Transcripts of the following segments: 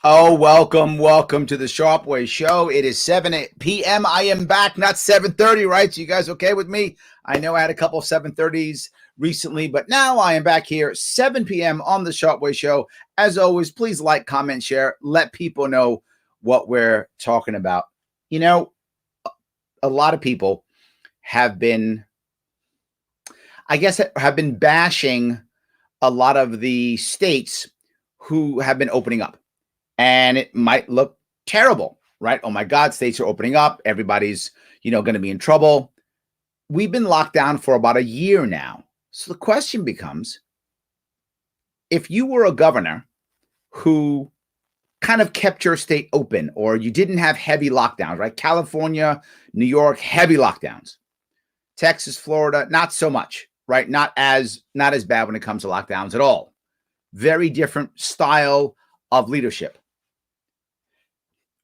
Oh, welcome to the Sharpe Way show. It is 7 p.m. I am back, not 7:30, right? So you guys okay with me? I know I had a couple of 7:30s recently, but now I am back here, 7 p.m. on the Sharpe Way show. As always, please like, comment, share, let people know what we're talking about. You know, a lot of people have been, have been bashing a lot of the states who have been opening up. And it might look terrible, right? Oh my God, states are opening up. Everybody's, going to be in trouble. We've been locked down for about a year now. So the question becomes, if you were a governor who kind of kept your state open, or you didn't have heavy lockdowns, right? California, New York, heavy lockdowns. Texas, Florida, not so much, right? Not as bad when it comes to lockdowns at all. Very different style of leadership.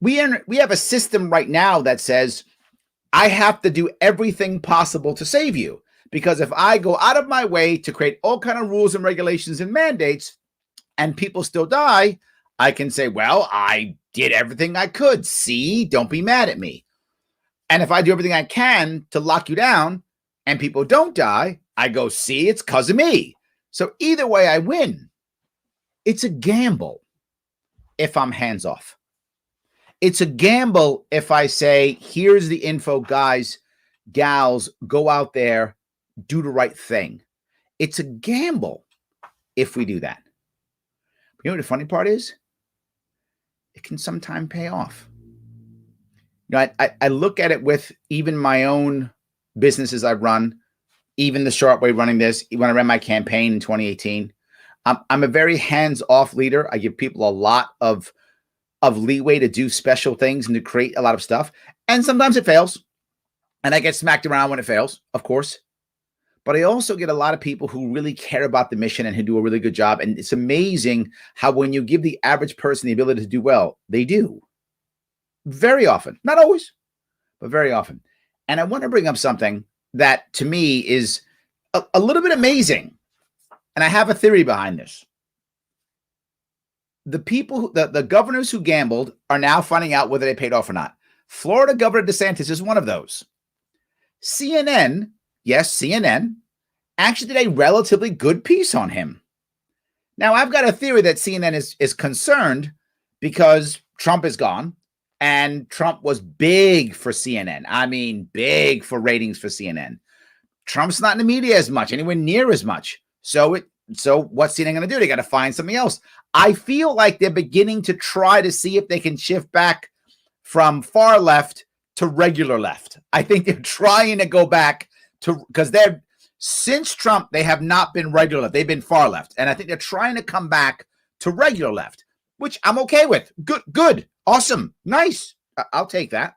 We have a system right now that says, I have to do everything possible to save you. Because if I go out of my way to create all kind of rules and regulations and mandates and people still die, I can say, well, I did everything I could. See, don't be mad at me. And if I do everything I can to lock you down and people don't die, I go, see, it's because of me. So either way, I win. It's a gamble if I'm hands off. It's a gamble if I say, here's the info, guys, gals, go out there, do the right thing. It's a gamble if we do that. You know what the funny part is? It can sometimes pay off. I look at it with even my own businesses I've run, even the Sharpe Way running this, when I ran my campaign in 2018. I'm a very hands-off leader. I give people a lot of leeway to do special things and to create a lot of stuff. And sometimes it fails. And I get smacked around when it fails, of course. But I also get a lot of people who really care about the mission and who do a really good job. And it's amazing how when you give the average person the ability to do well, they do. Very often. Not always, but very often. And I want to bring up something that to me is a little bit amazing. And I have a theory behind this. The people, the governors who gambled are now finding out whether they paid off or not. Florida Governor DeSantis is one of those. CNN, yes, CNN, actually did a relatively good piece on him. Now, I've got a theory that CNN is concerned because Trump is gone, and Trump was big for CNN. I mean, big for ratings for CNN. Trump's not in the media as much, anywhere near as much. So what's CNN going to do? They got to find something else. I feel like they're beginning to try to see if they can shift back from far left to regular left. I think they're trying to go back to, because since Trump, they have not been regular left. They've been far left. And I think they're trying to come back to regular left, which I'm okay with. Good. Awesome. Nice. I'll take that.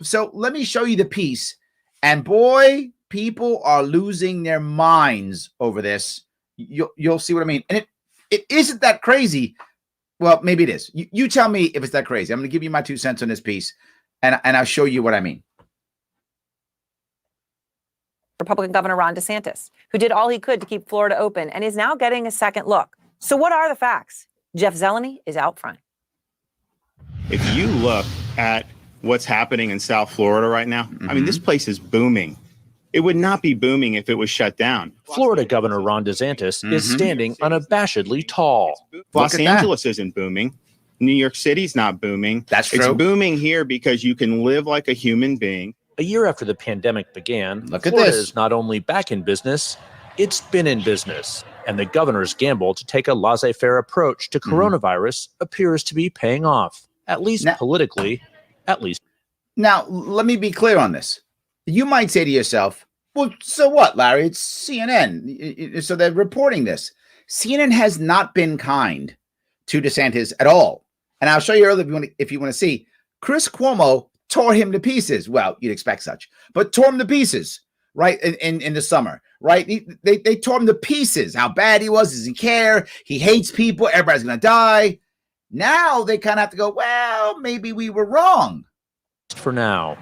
So let me show you the piece. And boy, people are losing their minds over this. You'll see what I mean. And it isn't that crazy. Well, maybe it is. You tell me if it's that crazy. I'm going to give you my 2 cents on this piece, and I'll show you what I mean. Republican Governor Ron DeSantis, who did all he could to keep Florida open and is now getting a second look. So what are the facts? Jeff Zeleny is out front. If you look at what's happening in South Florida right now, I mean, this place is booming. It would not be booming if it was shut down. Florida Governor Ron DeSantis is standing unabashedly tall. Los Angeles isn't booming. New York City's not booming. That's true. It's booming here because you can live like a human being. A year after the pandemic began, Look at Florida this. is not only back in business, it's been in business. And the governor's gamble to take a laissez-faire approach to coronavirus appears to be paying off, at least politically, at least. Now, let me be clear on this. You might say to yourself, well, so what, Larry? It's CNN. So they're reporting this. CNN has not been kind to DeSantis at all. And I'll show you earlier if you want to see. Chris Cuomo tore him to pieces. Well, you'd expect such, but tore him to pieces, right, in the summer, right? They tore him to pieces. How bad he was. Does he care? He hates people. Everybody's going to die. Now they kind of have to go, well, maybe we were wrong. For now,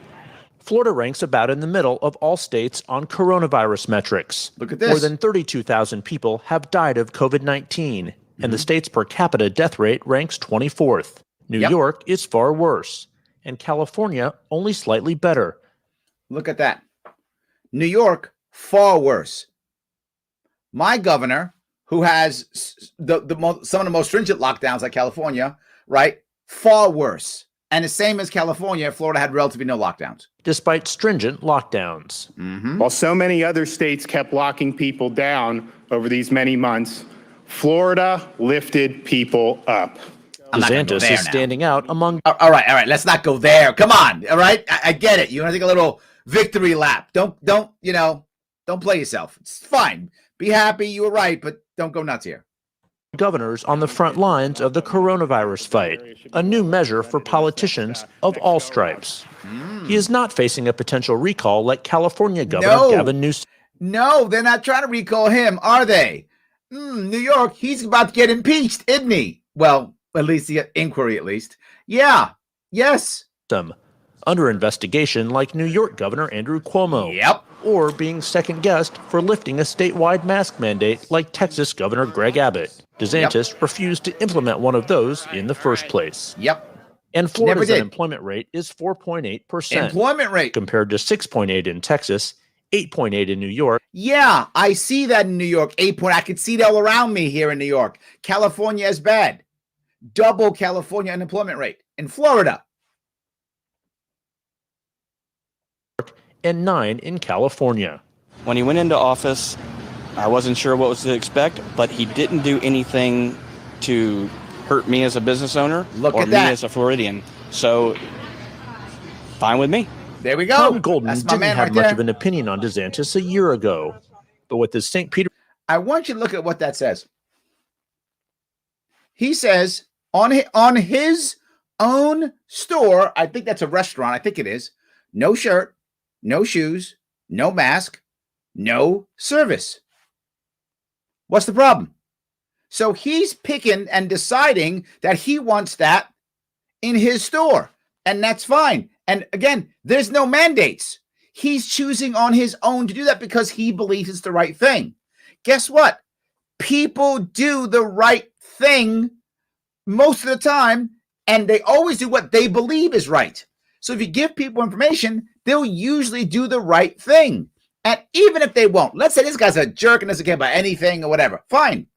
Florida ranks about in the middle of all states on coronavirus metrics. Look at this. More than 32,000 people have died of COVID-19, and the state's per capita death rate ranks 24th. New York is far worse, and California only slightly better. Look at that. New York, far worse. My governor, who has some of the most stringent lockdowns like California, right? Far worse. And the same as California, Florida had relatively no lockdowns. Despite stringent lockdowns. While so many other states kept locking people down over these many months, Florida lifted people up. DeSantis is standing out among... All right. Let's not go there. Come on. All right. I get it. You want to take a little victory lap. Don't play yourself. It's fine. Be happy. You were right, but don't go nuts here. Governors on the front lines of the coronavirus fight, a new measure for politicians of all stripes. He is not facing a potential recall like California Governor Gavin Newsom. No, they're not trying to recall him, are they? New York, he's about to get impeached, isn't he? Well, at least the inquiry, at least. Yeah. Yes. Under investigation like New York Governor Andrew Cuomo. Yep. Or being second-guessed for lifting a statewide mask mandate like Texas Governor Greg Abbott. DeSantis refused to implement one of those in the first place. Yep. And Florida's unemployment rate is 4.8%. Employment rate. Compared to 6.8 in Texas, 8.8 in New York. Yeah, I see that in New York. 8. I can see that all around me here in New York. California is bad. Double California unemployment rate. In Florida. And 9 in California. When he went into office, I wasn't sure what was to expect, but he didn't do anything to hurt me as a business owner or me as a Floridian. So, fine with me. There we go. Tom Golden didn't have much of an opinion on DeSantis a year ago. But with the St. Peter... I want you to look at what that says. He says on his own store, I think that's a restaurant, I think it is, no shirt, no shoes, no mask, no service. What's the problem? So he's picking and deciding that he wants that in his store, and that's fine. And again, there's no mandates. He's choosing on his own to do that because he believes it's the right thing. Guess what? People do the right thing most of the time, and they always do what they believe is right. So if you give people information, they'll usually do the right thing. And even if they won't, let's say this guy's a jerk and doesn't care about anything or whatever, fine.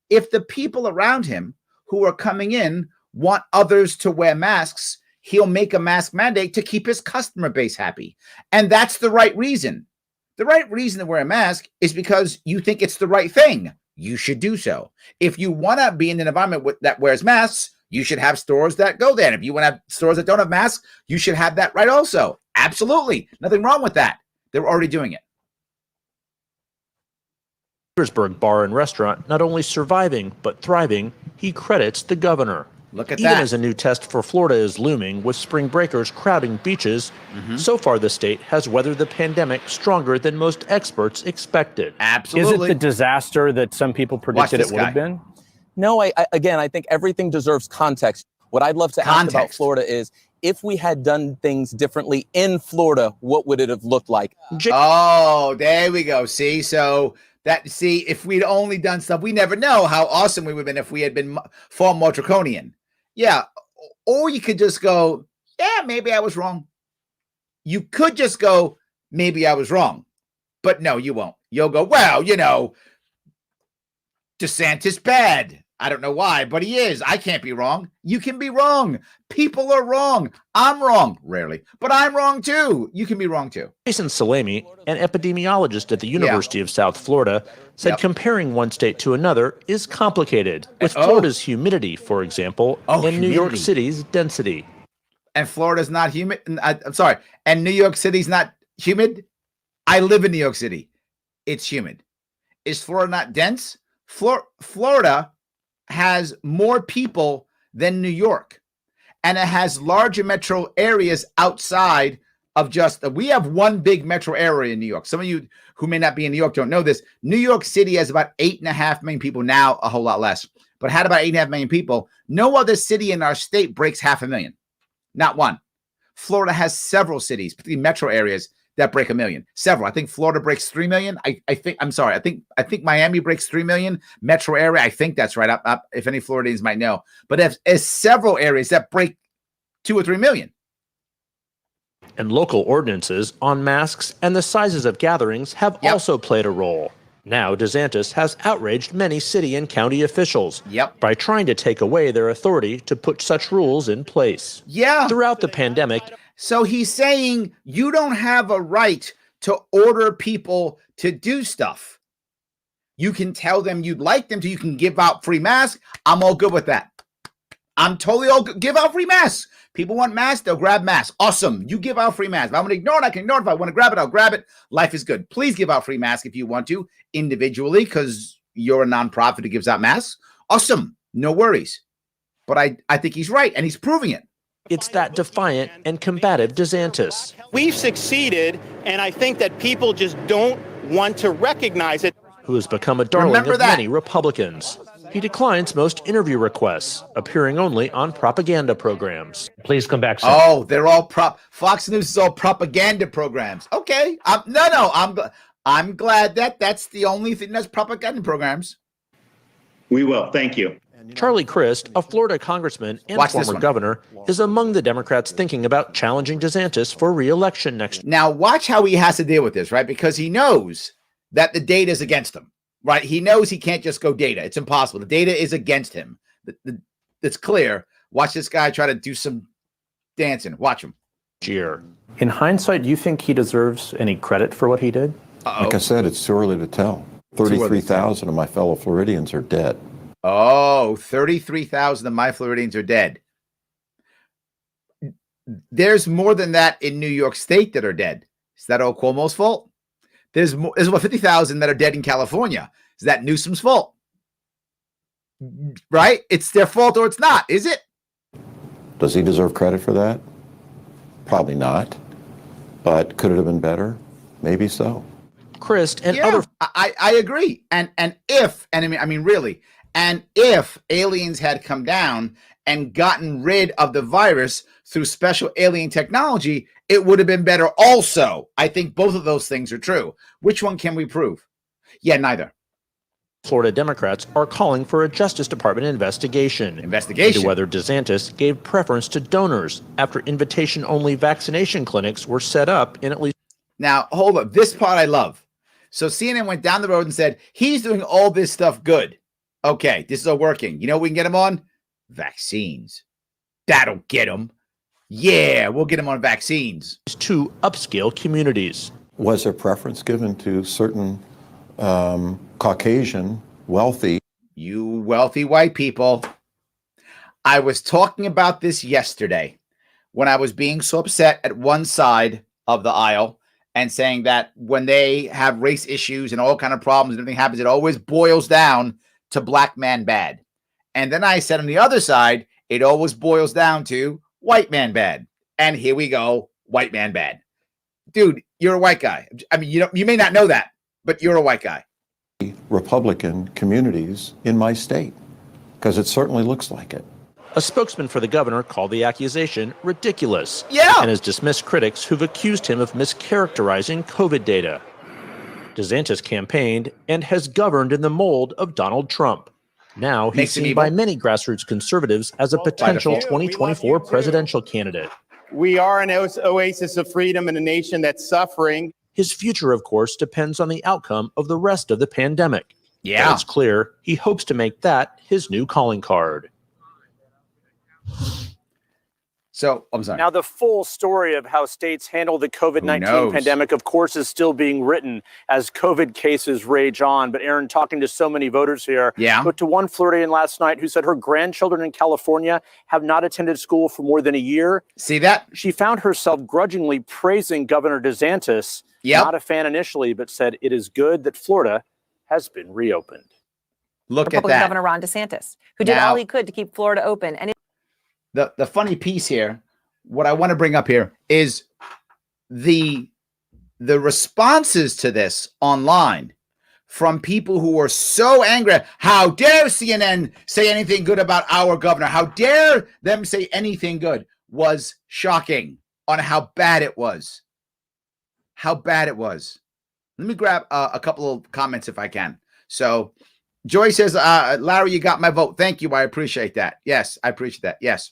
If the people around him who are coming in want others to wear masks, he'll make a mask mandate to keep his customer base happy. And that's the right reason. The right reason to wear a mask is because you think it's the right thing. You should do so. If you want to be in an environment that wears masks, you should have stores that go there. And if you want to have stores that don't have masks, you should have that right also. Absolutely. Nothing wrong with that. They're already doing it. Petersburg bar and restaurant not only surviving but thriving, he credits the governor. Look at Even that. as a new test for Florida is looming with spring breakers crowding beaches, so far the state has weathered the pandemic stronger than most experts expected. Absolutely. Is it the disaster that some people predicted it would have been? No, I think everything deserves context. What I'd love to ask about Florida is, if we had done things differently in Florida, what would it have looked like? Oh, there we go. See, if we'd only done stuff, we never know how awesome we would have been if we had been far more draconian. Yeah. Or you could just go, yeah, maybe I was wrong. You could just go, maybe I was wrong. But no, you won't. You'll go, well, DeSantis bad. I don't know why, but he is. I can't be wrong. You can be wrong. People are wrong. I'm wrong, rarely, but I'm wrong too. You can be wrong too. Jason Salemi, an epidemiologist at the University of South Florida, said comparing one state to another is complicated, with Florida's humidity, for example, and New York City's density. And Florida's not humid. I'm sorry. And New York City's not humid. I live in New York City. It's humid. Is Florida not dense? Florida has more people than New York, and it has larger metro areas outside of we have one big metro area in New York. Some of you who may not be in New York don't know this. New York City has about 8.5 million people now, a whole lot less, but had about 8.5 million people. No other city in our state breaks 500,000. Not one. Florida has several cities, particularly metro areas, that break 1 million. Several. I think Florida breaks 3 million. I think Miami breaks 3 million. Metro area. I think that's right. If any Floridians might know, but there's several areas that break 2 or 3 million. And local ordinances on masks and the sizes of gatherings have also played a role. Now, DeSantis has outraged many city and county officials by trying to take away their authority to put such rules in place. Throughout the pandemic. So he's saying you don't have a right to order people to do stuff. You can tell them you'd like them to. You can give out free masks. I'm all good with that. I'm totally all good. Give out free masks. People want masks, they'll grab masks. Awesome. You give out free masks. If I'm going to ignore it, I can ignore it. If I want to grab it, I'll grab it. Life is good. Please give out free masks if you want to, individually, because you're a nonprofit who gives out masks. Awesome. No worries. But I think he's right, and he's proving it. It's that defiant and combative DeSantis. We've succeeded, and I think that people just don't want to recognize it. Who has become a darling of many Republicans. He declines most interview requests, appearing only on propaganda programs. Please come back soon. Oh, they're all Fox News is all propaganda programs. Okay. I'm glad that's the only thing that's propaganda programs. We will. Thank you. Charlie Crist, a Florida congressman and former governor, is among the Democrats thinking about challenging DeSantis for re-election next year. Now, watch how he has to deal with this, right? Because he knows that the data is against him. Right. He knows he can't just go data. It's impossible. The data is against him. It's clear. Watch this guy try to do some dancing. Watch him. In hindsight, do you think he deserves any credit for what he did? Like I said, it's too early to tell. 33,000 of my fellow Floridians are dead. Oh, 33,000 of my Floridians are dead. There's more than that in New York State that are dead. Is that all Cuomo's fault? There's about 50,000 that are dead in California. Is that Newsom's fault? Right? It's their fault or it's not, is it? Does he deserve credit for that? Probably not. But could it have been better? Maybe so. Crist and other. I agree. And if aliens had come down and gotten rid of the virus through special alien technology, it would have been better also. I think both of those things are true. Which one can we prove? Yeah, neither. Florida Democrats are calling for a Justice Department investigation into whether DeSantis gave preference to donors after invitation-only vaccination clinics were set up in at least. Now, hold up. This part I love. So CNN went down the road and said, he's doing all this stuff good. Okay, this is all working. You know what we can get him on? Vaccines. That'll get him. Yeah, we'll get him on vaccines. 2 upscale communities. Was there preference given to certain Caucasian, wealthy? You wealthy white people. I was talking about this yesterday when I was being so upset at one side of the aisle and saying that when they have race issues and all kind of problems and everything happens, it always boils down to black man bad. And then I said on the other side, it always boils down to white man bad. And here we go, white man bad. Dude, you're a white guy. I mean, you may not know that, but you're a white guy. Republican communities in my state, because it certainly looks like it. A spokesman for the governor called the accusation ridiculous and has dismissed critics who've accused him of mischaracterizing COVID data. DeSantis campaigned and has governed in the mold of Donald Trump. Now he's seen by many grassroots conservatives as a potential 2024 presidential candidate. We are an oasis of freedom in a nation that's suffering. His future, of course, depends on the outcome of the rest of the pandemic. But it's clear he hopes to make that his new calling card. So, I'm sorry. Now, the full story of how states handle the COVID-19 pandemic, of course, is still being written as COVID cases rage on. But Aaron, talking to so many voters here, but to one Floridian last night who said her grandchildren in California have not attended school for more than a year. See that? She found herself grudgingly praising Governor DeSantis, not a fan initially, but said it is good that Florida has been reopened. Look Republican at that. Governor Ron DeSantis, who did all he could to keep Florida open. And the funny piece here, what I want to bring up here is the responses to this online from people who are so angry. How dare CNN say anything good about our governor? How dare them say anything good? Was shocking on how bad it was. how bad it was. Let me grab a couple of comments if I can. So Joy says, Larry, you got my vote. Thank you. I appreciate that. Yes, I appreciate that. Yes.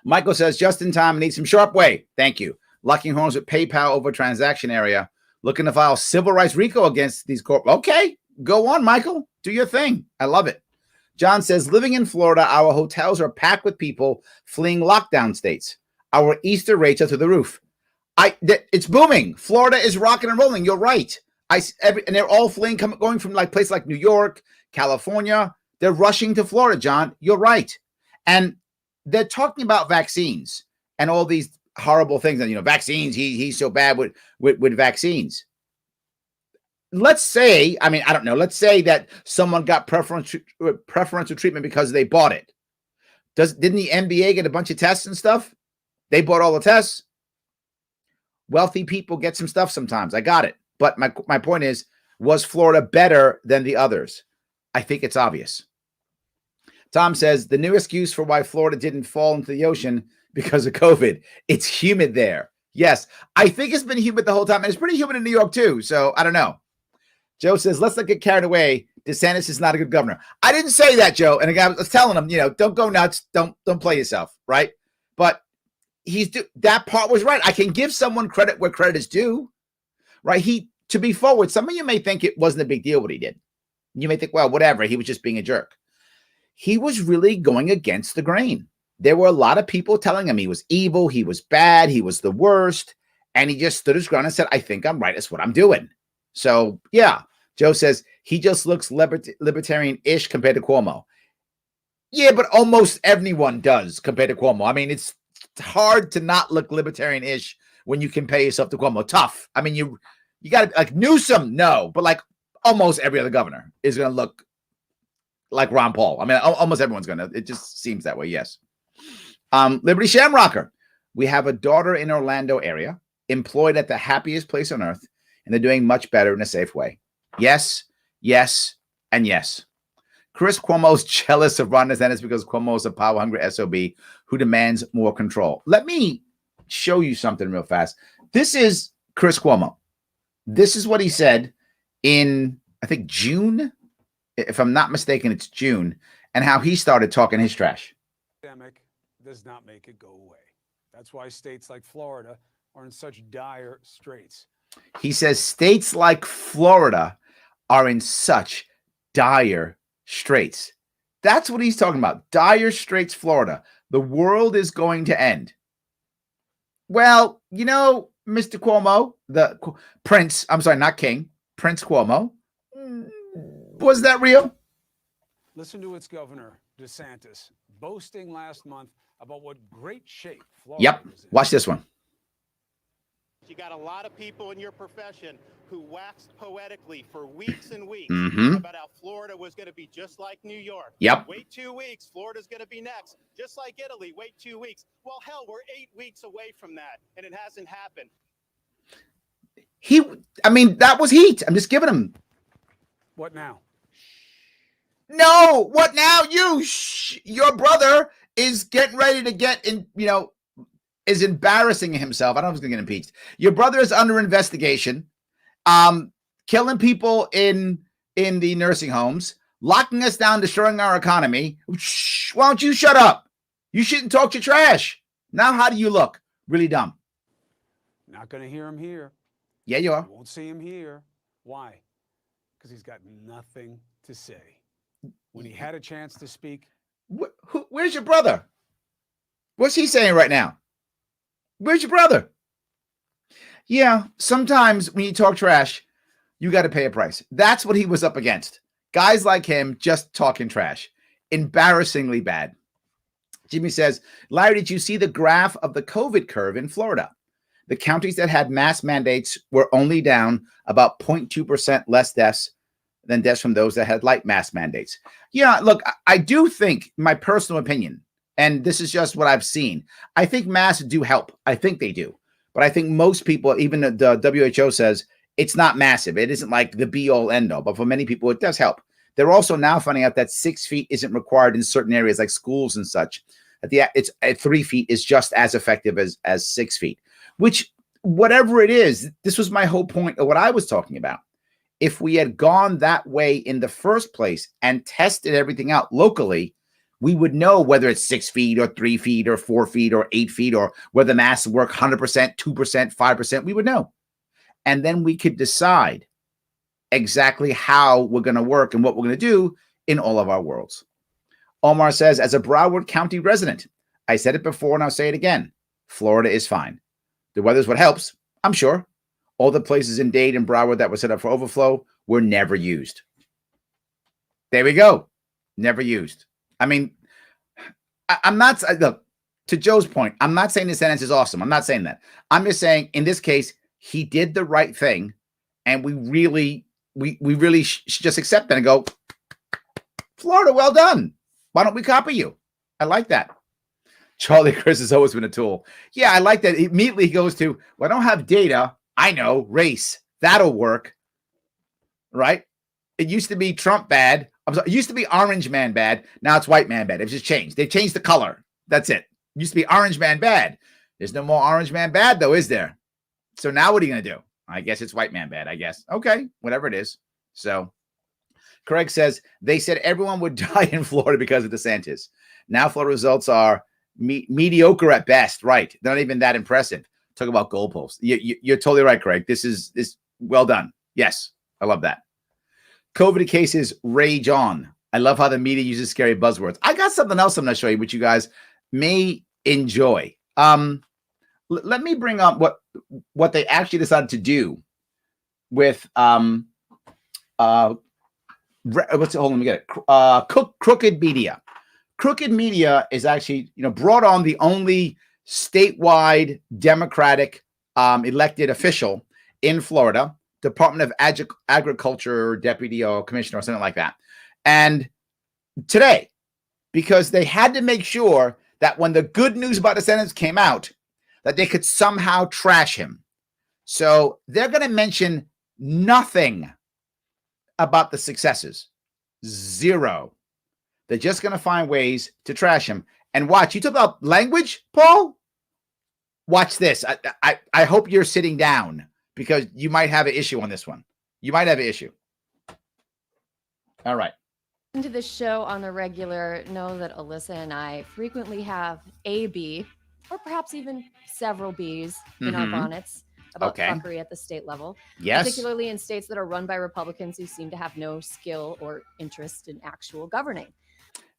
Michael says, just in time, need some Sharpe Way. Thank you. Locking horns with PayPal over transaction area. Looking to file civil rights RICO against these corp. Okay, go on, Michael. Do your thing. I love it. John says, living in Florida, our hotels are packed with people fleeing lockdown states. Our Easter rates are through the roof. It's booming. Florida is rocking and rolling. You're right. And they're all fleeing, going from like places like New York, California. They're rushing to Florida, John. You're right. And they're talking about vaccines and all these horrible things. And, vaccines, he's so bad with vaccines. Let's say, I don't know. Let's say that someone got preferential treatment because they bought it. Didn't the NBA get a bunch of tests and stuff? They bought all the tests. Wealthy people get some stuff sometimes. I got it. But my point is, was Florida better than the others? I think it's obvious. Tom says, the new excuse for why Florida didn't fall into the ocean because of COVID. It's humid there. Yes, I think it's been humid the whole time. And it's pretty humid in New York too. So I don't know. Joe says, let's not get carried away. DeSantis is not a good governor. I didn't say that, Joe. And again, I was telling him, don't go nuts. Don't play yourself. Right. But that part was right. I can give someone credit where credit is due. Right. To be forward, some of you may think it wasn't a big deal what he did. You may think, well, whatever. He was just being a jerk. He was really going against the grain. There were a lot of people telling him he was evil. He was bad. He was the worst. And he just stood his ground and said, I think I'm right. That's what I'm doing. So, yeah. Joe says he just looks libertarian-ish compared to Cuomo. Yeah, but almost everyone does compared to Cuomo. It's hard to not look libertarian-ish when you compare yourself to Cuomo. Tough. You got to, like Newsom, no. But like almost every other governor is going to look like Ron Paul. Almost everyone's going to. It just seems that way, yes. Liberty Shamrocker. We have a daughter in Orlando area, employed at the happiest place on earth, and they're doing much better in a safe way. Yes, yes, and yes. Chris Cuomo's jealous of Ron DeSantis because Cuomo is a power-hungry SOB who demands more control. Let me show you something real fast. This is Chris Cuomo. This is what he said in, I think, June. If I'm not mistaken, it's June. And how he started talking his trash. Pandemic does not make it go away. That's why states like Florida are in such dire straits. He says states like Florida are in such dire straits. That's what he's talking about. Dire straits, Florida. The world is going to end. Well, Mr. Cuomo, the Prince, I'm sorry, not King, Prince Cuomo. Was that real? Listen to its governor, DeSantis, boasting last month about what great shape Florida is in. Watch this one. You got a lot of people in your profession who waxed poetically for weeks and weeks about how Florida was going to be just like New York. Yep. Wait 2 weeks. Florida's going to be next. Just like Italy. Wait 2 weeks. Well, hell, we're 8 weeks away from that, and it hasn't happened. That was heat. I'm just giving him. What now? No, what now? Your brother is getting ready to get in, is embarrassing himself. I don't know if he's going to get impeached. Your brother is under investigation, killing people in the nursing homes, locking us down, destroying our economy. Why don't you shut up? You shouldn't talk your trash. Now, how do you look? Really dumb. Not going to hear him here. Yeah, you are. You won't see him here. Why? Because he's got nothing to say. When he had a chance to speak. Where's your brother? What's he saying right now? Where's your brother? Yeah, sometimes when you talk trash, you got to pay a price. That's what he was up against. Guys like him just talking trash. Embarrassingly bad. Jimmy says, Larry, did you see the graph of the COVID curve in Florida? The counties that had mask mandates were only down about 0.2% less deaths than deaths from those that had light mask mandates. Yeah, look, I do think, my personal opinion, and this is just what I've seen, I think masks do help. I think they do. But I think most people, even the WHO says, it's not massive. It isn't like the be-all, end-all. But for many people, it does help. They're also now finding out that 6 feet isn't required in certain areas like schools and such. It's 3 feet is just as effective as 6 feet, which whatever it is, this was my whole point of what I was talking about. If we had gone that way in the first place and tested everything out locally, we would know whether it's 6 feet or 3 feet or 4 feet or 8 feet, or whether masks work 100%, 2%, 5%. We would know. And then we could decide exactly how we're going to work and what we're going to do in all of our worlds. Omar says, as a Broward County resident, I said it before and I'll say it again. Florida is fine. The weather's what helps, I'm sure. All the places in Dade and Broward that were set up for overflow were never used. There we go. Never used. I mean, I'm not, look, to Joe's point, I'm not saying DeSantis is awesome. I'm not saying that. I'm just saying in this case, he did the right thing. And we really should just accept that and go, Florida, well done. Why don't we copy you? I like that. Charlie Chris has always been a tool. Yeah, I like that. Immediately he goes to, well, I don't have data. I know, race. That'll work. Right? It used to be Trump bad. It used to be orange man bad. Now it's white man bad. It's just changed. They've changed the color. That's it. It used to be orange man bad. There's no more orange man bad, though, is there? So now what are you going to do? I guess it's white man bad, I guess. Okay, whatever it is. So Craig says, they said everyone would die in Florida because of DeSantis. Now Florida results are mediocre at best. Right. They're not even that impressive. Talk about goalposts. You're totally right, Craig. This is well done. Yes, I love that. COVID cases rage on. I love how the media uses scary buzzwords. I got something else I'm going to show you, which you guys may enjoy. Let me bring up what they actually decided to do with what's it? Hold on, let me get it. Crooked Media. Crooked Media is actually, brought on the only statewide Democratic elected official in Florida, Department of Agriculture deputy or commissioner or something like that. And today, because they had to make sure that when the good news about DeSantis came out, that they could somehow trash him. So they're going to mention nothing about the successes. Zero. They're just going to find ways to trash him. And watch, you talk about language, Paul? Watch this. I hope you're sitting down because you might have an issue on this one. You might have an issue. All right. To the show on the regular, know that Alyssa and I frequently have a B, or perhaps even several Bs in our bonnets about fuckery at the state level. Yes. Particularly in states that are run by Republicans who seem to have no skill or interest in actual governing.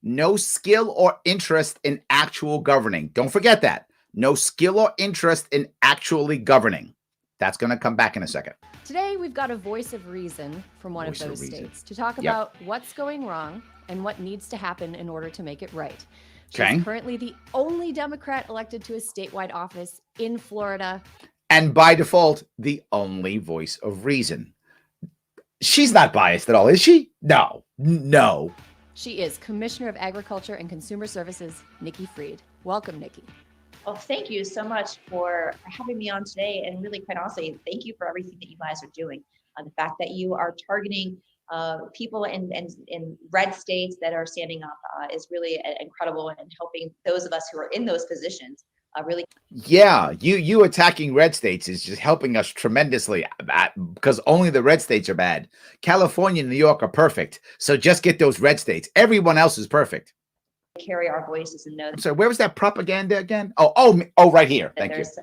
No skill or interest in actual governing. Don't forget that. No skill or interest in actually governing. That's going to come back in a second. Today, we've got a voice of reason from one of those states to talk about what's going wrong and what needs to happen in order to make it right. She's currently the only Democrat elected to a statewide office in Florida. And by default, the only voice of reason. She's not biased at all, is she? No. She is Commissioner of Agriculture and Consumer Services, Nikki Freed. Welcome, Nikki. Well, thank you so much for having me on today. And really, quite honestly, thank you for everything that you guys are doing. The fact that you are targeting people in red states that are standing up is really incredible, and helping those of us who are in those positions really. Yeah, you attacking red states is just helping us tremendously because only the red states are bad. California and New York are perfect. So just get those red states. Everyone else is perfect. Carry our voices and know. So where was that propaganda again? Oh, right here. Thank you. There's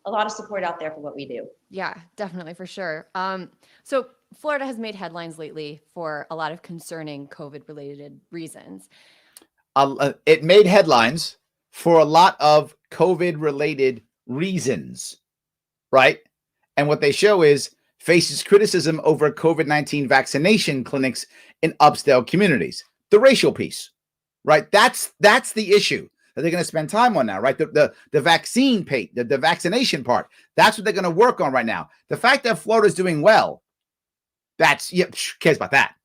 a lot of support out there for what we do. Yeah, definitely, for sure. So Florida has made headlines lately for a lot of concerning COVID-related reasons. It made headlines for a lot of COVID-related reasons, right? And what they show is faces criticism over COVID-19 vaccination clinics in upscale communities. The racial piece. Right. That's the issue that they're going to spend time on now. Right. The vaccine the vaccination part. That's what they're going to work on right now. The fact that Florida's doing well. Cares about that.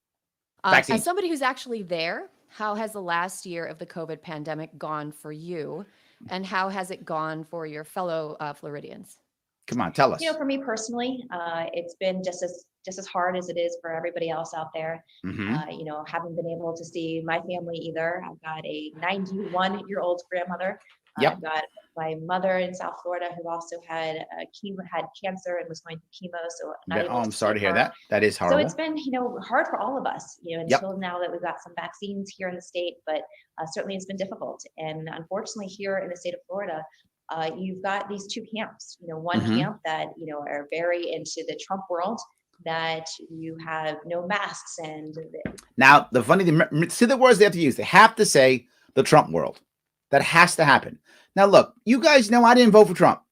As somebody who's actually there, how has the last year of the COVID pandemic gone for you? And how has it gone for your fellow Floridians? Come on, tell us. For me personally, it's been just as hard as it is for everybody else out there. Haven't been able to see my family either. I've got a 91-year-old grandmother Yep. I've got my mother in South Florida who also had cancer and was going through chemo. So I'm sorry to hear that. That is horrible. So it's been, hard for all of us, until now that we've got some vaccines here in the state, but certainly it's been difficult. And unfortunately here in the state of Florida, you've got these two camps, one camp that, are very into the Trump world, that you have no masks. And now the funny thing, see the words they have to use. They have to say the Trump world. That has to happen. Now, look, you guys know I didn't vote for Trump.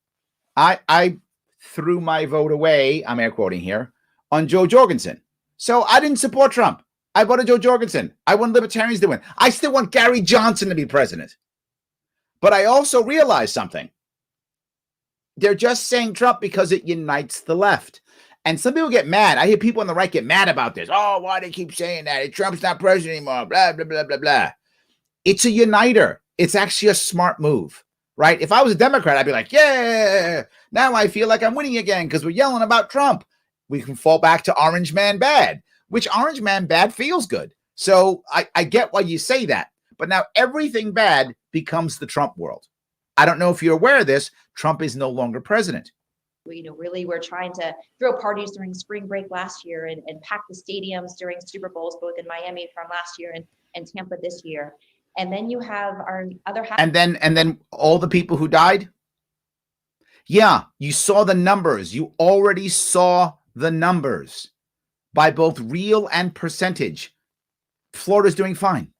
I threw my vote away, I'm air quoting here, on Joe Jorgensen. So I didn't support Trump. I voted Joe Jorgensen. I want libertarians to win. I still want Gary Johnson to be president. But I also realized something. They're just saying Trump because it unites the left. And some people get mad. I hear people on the right get mad about this. Oh, why do they keep saying that? Trump's not president anymore. Blah, blah, blah, blah, blah. It's a uniter. It's actually a smart move, right? If I was a Democrat, I'd be like, yeah, now I feel like I'm winning again because we're yelling about Trump. We can fall back to Orange Man Bad, which Orange Man Bad feels good. So I get why you say that. But now everything bad becomes the Trump world. I don't know if you're aware of this. Trump is no longer president. Really, we're trying to throw parties during spring break last year and pack the stadiums during Super Bowls, both in Miami from last year and Tampa this year. And then you have our other half. And then all the people who died. Yeah, you saw the numbers. You already saw the numbers by both real and percentage. Florida's doing fine.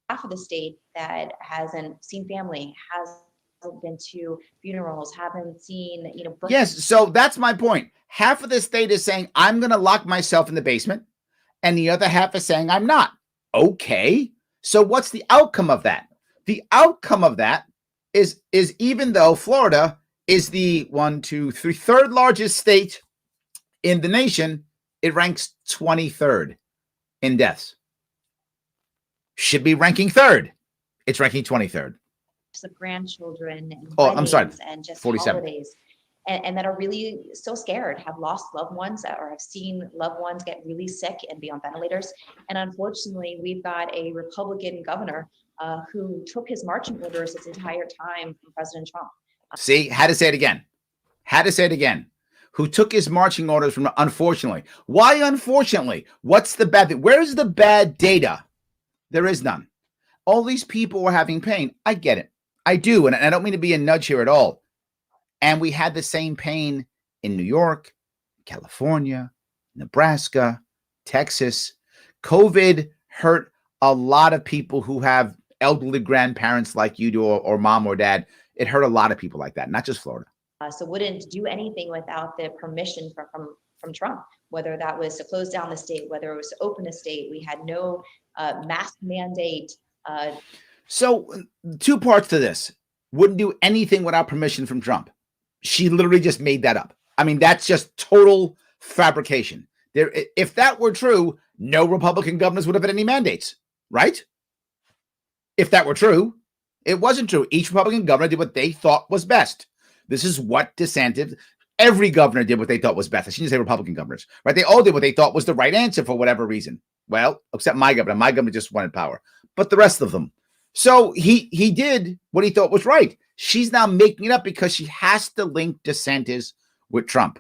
Half of the state that hasn't seen family, hasn't been to funerals, haven't seen, Yes, so that's my point. Half of the state is saying, I'm going to lock myself in the basement. And the other half is saying, I'm not. Okay. So what's the outcome of that? The outcome of that is even though Florida is the third largest state in the nation, it ranks 23rd in deaths. Should be ranking third. It's ranking 23rd. Of grandchildren and I'm sorry, and just 47. holidays, and that are really so scared, have lost loved ones or have seen loved ones get really sick and be on ventilators. And unfortunately, we've got a Republican governor who took his marching orders this entire time from President Trump. See, had to say it again. Who took his marching orders from, unfortunately. Why unfortunately? What's the bad thing? Where's the bad data? There is none. All these people were having pain. I get it. I do. And I don't mean to be a nudge here at all. And we had the same pain in New York, California, Nebraska, Texas. COVID hurt a lot of people who have elderly grandparents like you do, or mom or dad. It hurt a lot of people like that, not just Florida. So wouldn't do anything without the permission from Trump, whether that was to close down the state, whether it was to open the state. We had no mask mandate. So two parts to this. Wouldn't do anything without permission from Trump. She literally just made that up. I mean, that's just total fabrication. If that were true, no Republican governors would have had any mandates, right? If that were true, it wasn't true. Each Republican governor did what they thought was best. This is what DeSantis, every governor did what they thought was best. I shouldn't say Republican governors, right? They all did what they thought was the right answer for whatever reason. Well, except my governor. My governor just wanted power, but the rest of them. So he did what he thought was right. She's now making it up because she has to link DeSantis with Trump.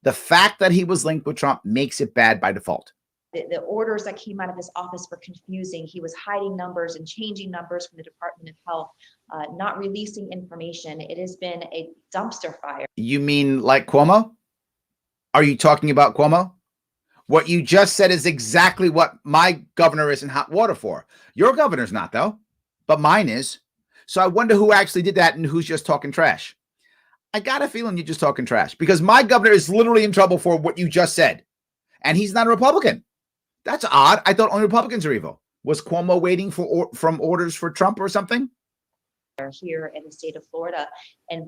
The fact that he was linked with Trump makes it bad by default. The orders that came out of his office were confusing. He was hiding numbers and changing numbers from the Department of Health, not releasing information. It has been a dumpster fire. You mean like Cuomo? Are you talking about Cuomo? What you just said is exactly what my governor is in hot water for. Your governor's not, though, but mine is. So I wonder who actually did that and who's just talking trash. I got a feeling you're just talking trash because my governor is literally in trouble for what you just said. And he's not a Republican. That's odd. I thought only Republicans are evil. Was Cuomo waiting from orders for Trump or something? Here in the state of Florida,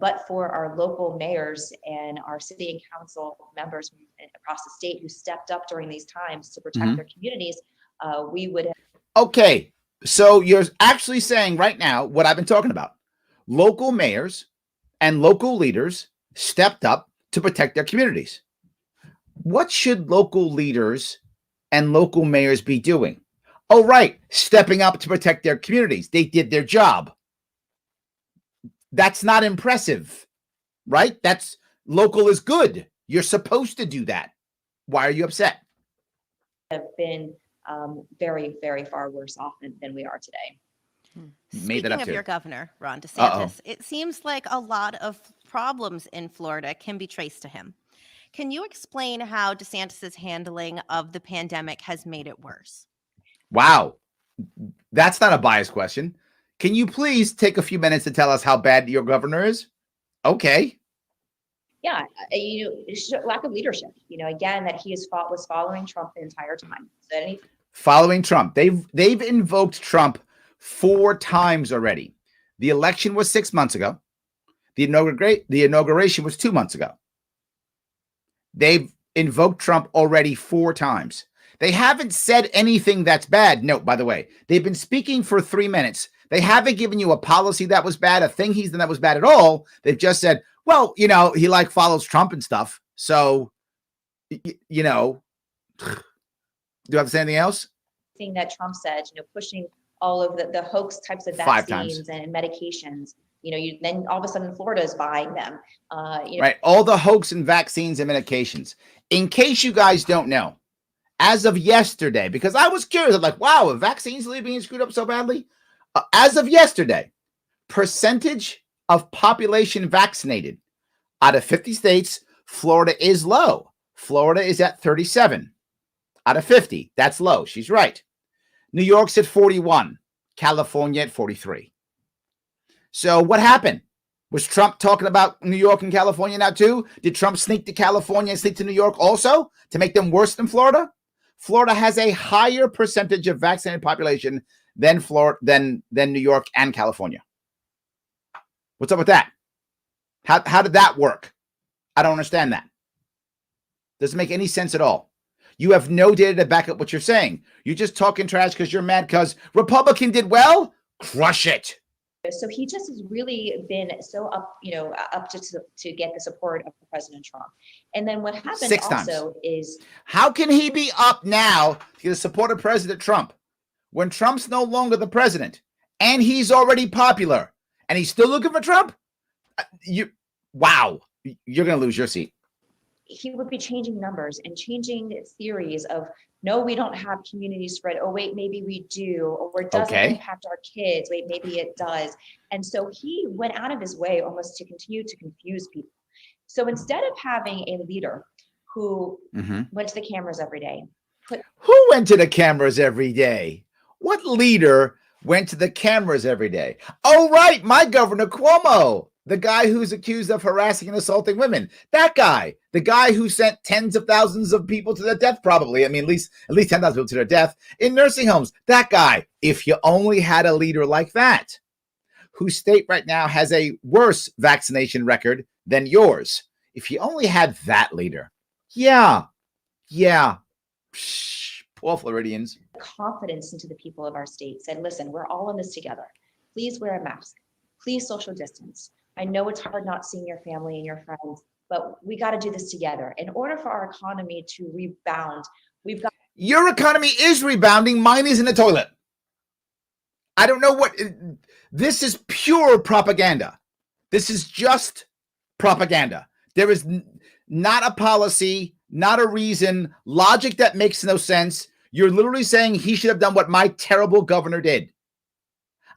but for our local mayors and our city and council members across the state who stepped up during these times to protect their communities, we would have. Okay, so you're actually saying right now what I've been talking about. Local mayors and local leaders stepped up to protect their communities. What should local leaders and local mayors be doing? Oh, right, stepping up to protect their communities. They did their job. That's not impressive, right? That's local is good. You're supposed to do that. Why are you upset? Have been very, very far worse off than we are today. Speaking of your governor, Ron DeSantis, it seems like a lot of problems in Florida can be traced to him. Can you explain how DeSantis's handling of the pandemic has made it worse? Wow. That's not a biased question. Can you please take a few minutes to tell us how bad your governor is? Okay. Yeah, lack of leadership. Again, that he was following Trump the entire time. Following Trump. They've invoked Trump 4 times already. The election was 6 months ago. The inauguration was 2 months ago. They've invoked Trump already 4 times. They haven't said anything that's bad. No, by the way, they've been speaking for 3 minutes. They haven't given you a policy that was bad, a thing he's done that was bad at all. They've just said, well, he follows Trump and stuff. So, do I have to say anything else? Thing that Trump said, pushing all of the hoax types of vaccines and medications, then all of a sudden Florida is buying them. Right. All the hoax and vaccines and medications. In case you guys don't know, as of yesterday, because I was curious, I'm like, wow, are vaccines really being screwed up so badly? As of yesterday, percentage of population vaccinated out of 50 states, Florida is low. Florida is at 37 out of 50. That's low. She's right. New York's at 41. California at 43. So what happened? Was Trump talking about New York and California now too? Did Trump sneak to California and sneak to New York also to make them worse than Florida? Florida has a higher percentage of vaccinated population than New York and California. What's up with that? How did that work? I don't understand that. Doesn't make any sense at all. You have no data to back up what you're saying. You're just talking trash because you're mad because Republican did well. Crush it. So he just has really been so up to get the support of President Trump. And then what happened 6 times. Also is, how can he be up now to get the support of President Trump when Trump's no longer the president and he's already popular and he's still looking for Trump? Wow, you're going to lose your seat. He would be changing numbers and changing theories of, no, we don't have community spread. Oh, wait, maybe we do. Or it doesn't impact our kids. Wait, maybe it does. And so he went out of his way almost to continue to confuse people. So instead of having a leader who went to the cameras every day. Who went to the cameras every day? What leader went to the cameras every day? Oh, right, my Governor Cuomo. The guy who's accused of harassing and assaulting women. That guy. The guy who sent tens of thousands of people to their death, probably. I mean, at least 10,000 people to their death in nursing homes. That guy. If you only had a leader like that, whose state right now has a worse vaccination record than yours. If you only had that leader. Yeah. Poor Floridians. Confidence into the people of our state said, listen, we're all in this together. Please wear a mask. Please social distance. I know it's hard not seeing your family and your friends, but we got to do this together. In order for our economy to rebound, we've got. Your economy is rebounding. Mine is in the toilet. I don't know what. This is pure propaganda. This is just propaganda. There is not a policy, not a reason, logic that makes no sense. You're literally saying he should have done what my terrible governor did.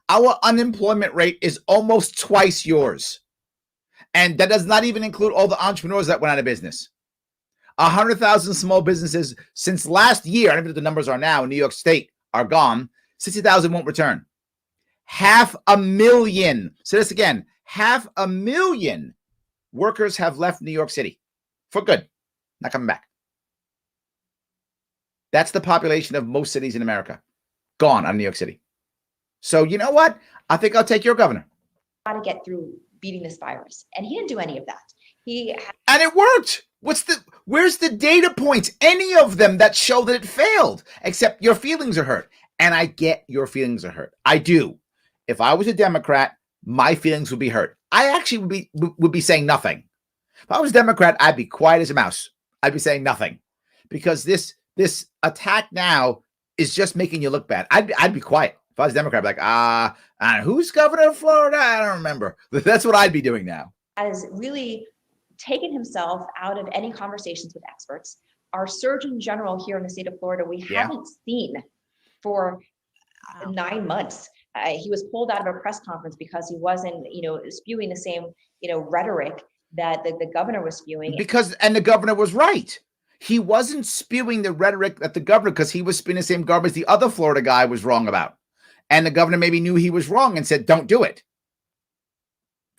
Our unemployment rate is almost twice yours. And that does not even include all the entrepreneurs that went out of business. 100,000 small businesses since last year, I don't know what the numbers are now in New York State, are gone. 60,000 won't return. 500,000. Say this again. 500,000 workers have left New York City for good. Not coming back. That's the population of most cities in America. Gone out of New York City. So you know what? I think I'll take your governor. Got to get through beating this virus. And he didn't do any of that. And it worked. Where's the data points? Any of them that show that it failed, except your feelings are hurt. And I get your feelings are hurt. I do. If I was a Democrat, my feelings would be hurt. I actually would be saying nothing. If I was a Democrat, I'd be quiet as a mouse. I'd be saying nothing because this attack now is just making you look bad. I'd be quiet. If I was Democrat, I'd be like, who's governor of Florida? I don't remember. That's what I'd be doing now. Has really taken himself out of any conversations with experts. Our Surgeon General here in the state of Florida, we haven't seen for 9 months. He was pulled out of a press conference because he wasn't, spewing the same, rhetoric that the governor was spewing. And the governor was right. He wasn't spewing the rhetoric that the governor, because he was spewing the same garbage the other Florida guy was wrong about. And the governor maybe knew he was wrong and said, don't do it.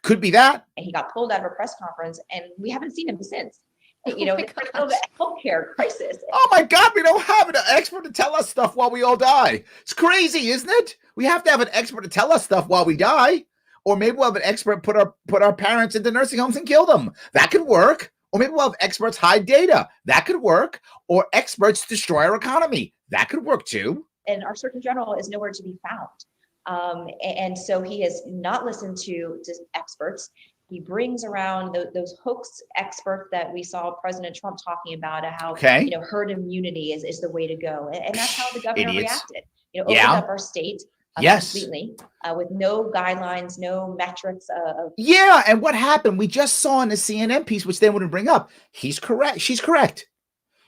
Could be that. And he got pulled out of a press conference, and we haven't seen him since. It's like a healthcare crisis. Oh my God, we don't have an expert to tell us stuff while we all die. It's crazy, isn't it? We have to have an expert to tell us stuff while we die. Or maybe we'll have an expert put our parents into nursing homes and kill them. That could work. Or maybe we'll have experts hide data. That could work. Or experts destroy our economy. That could work too. And our Surgeon General is nowhere to be found. And so he has not listened to experts. He brings around those hoax experts that we saw President Trump talking about, how herd immunity is the way to go. And that's how the governor reacted. Opened up our state completely with no guidelines, no metrics. And what happened? We just saw in the CNN piece, which they wouldn't bring up. He's correct. She's correct.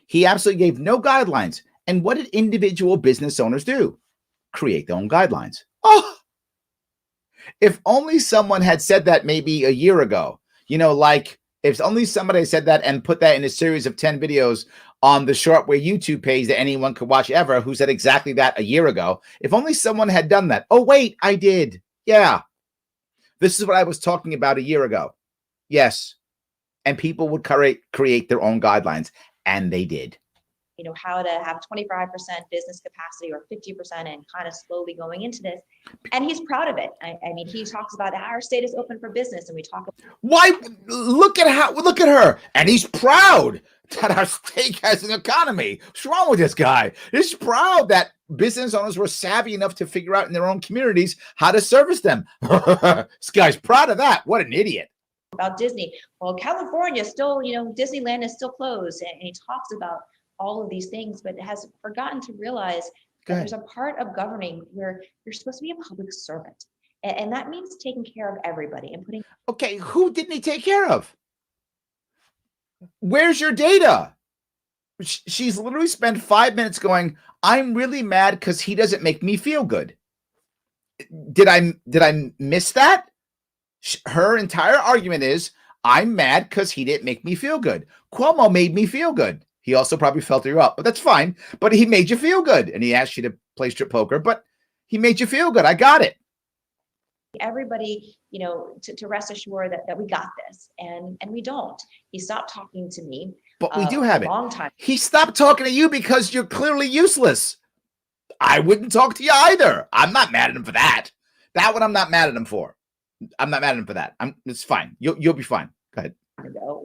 He absolutely gave no guidelines. And what did individual business owners do? Create their own guidelines. Oh, if only someone had said that maybe a year ago, like if only somebody said that and put that in a series of 10 videos on the Sharpe Way YouTube page that anyone could watch ever, who said exactly that a year ago. If only someone had done that. Oh, wait, I did. Yeah. This is what I was talking about a year ago. Yes. And people would create their own guidelines. And they did. How to have 25% business capacity or 50% and kind of slowly going into this. And he's proud of it. I mean, he talks about how our state is open for business, and we talk about why look at her. And he's proud that our state has an economy. What's wrong with this guy? He's proud that business owners were savvy enough to figure out in their own communities how to service them. This guy's proud of that. What an idiot. About Disney. Well, California still, Disneyland is still closed. And he talks about all of these things, but has forgotten to realize that there's a part of governing where you're supposed to be a public servant. And that means taking care of everybody and putting. Okay, who didn't he take care of? Where's your data? She's literally spent 5 minutes going, I'm really mad because he doesn't make me feel good. Did I miss that? Her entire argument is, I'm mad because he didn't make me feel good. Cuomo made me feel good. He also probably felt you up, but that's fine. But he made you feel good. And he asked you to play strip poker, but he made you feel good. I got it. Everybody, to rest assured that we got this. And we don't. He stopped talking to me. But we do have a long time. He stopped talking to you because you're clearly useless. I wouldn't talk to you either. I'm not mad at him for that. That one I'm not mad at him for. I'm not mad at him for that. It's fine. You'll be fine. Go ahead.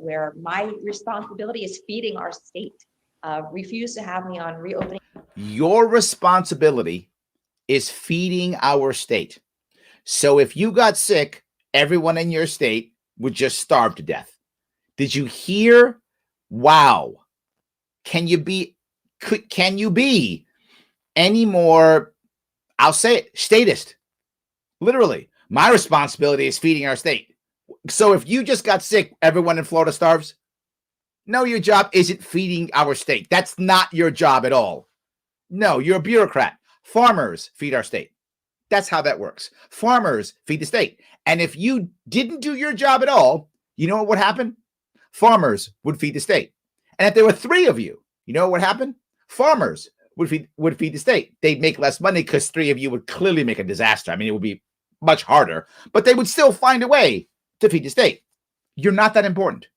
Where my responsibility is feeding our state. Refuse to have me on reopening. Your responsibility is feeding our state. So if you got sick, everyone in your state would just starve to death. Did you hear? Wow. Can you be any more, I'll say it, statist? Literally, my responsibility is feeding our state. So if you just got sick, everyone in Florida starves? No, your job isn't feeding our state. That's not your job at all. No, you're a bureaucrat. Farmers feed our state. That's how that works. Farmers feed the state. And if you didn't do your job at all, you know what would happen? Farmers would feed the state. And if there were 3 of you, you know what would happen? Farmers would feed the state. They'd make less money because 3 of you would clearly make a disaster. I mean, it would be much harder, but they would still find a way to feed the state. You're not that important.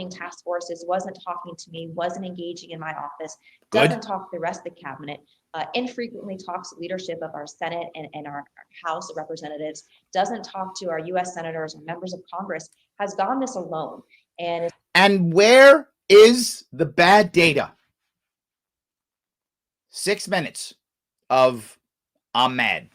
Task forces wasn't talking to me, wasn't engaging in my office, doesn't talk to the rest of the cabinet, infrequently talks to leadership of our Senate and our House of Representatives, doesn't talk to our U.S. senators and members of Congress, has gone this alone. And where is the bad data? 6 minutes of I'm mad.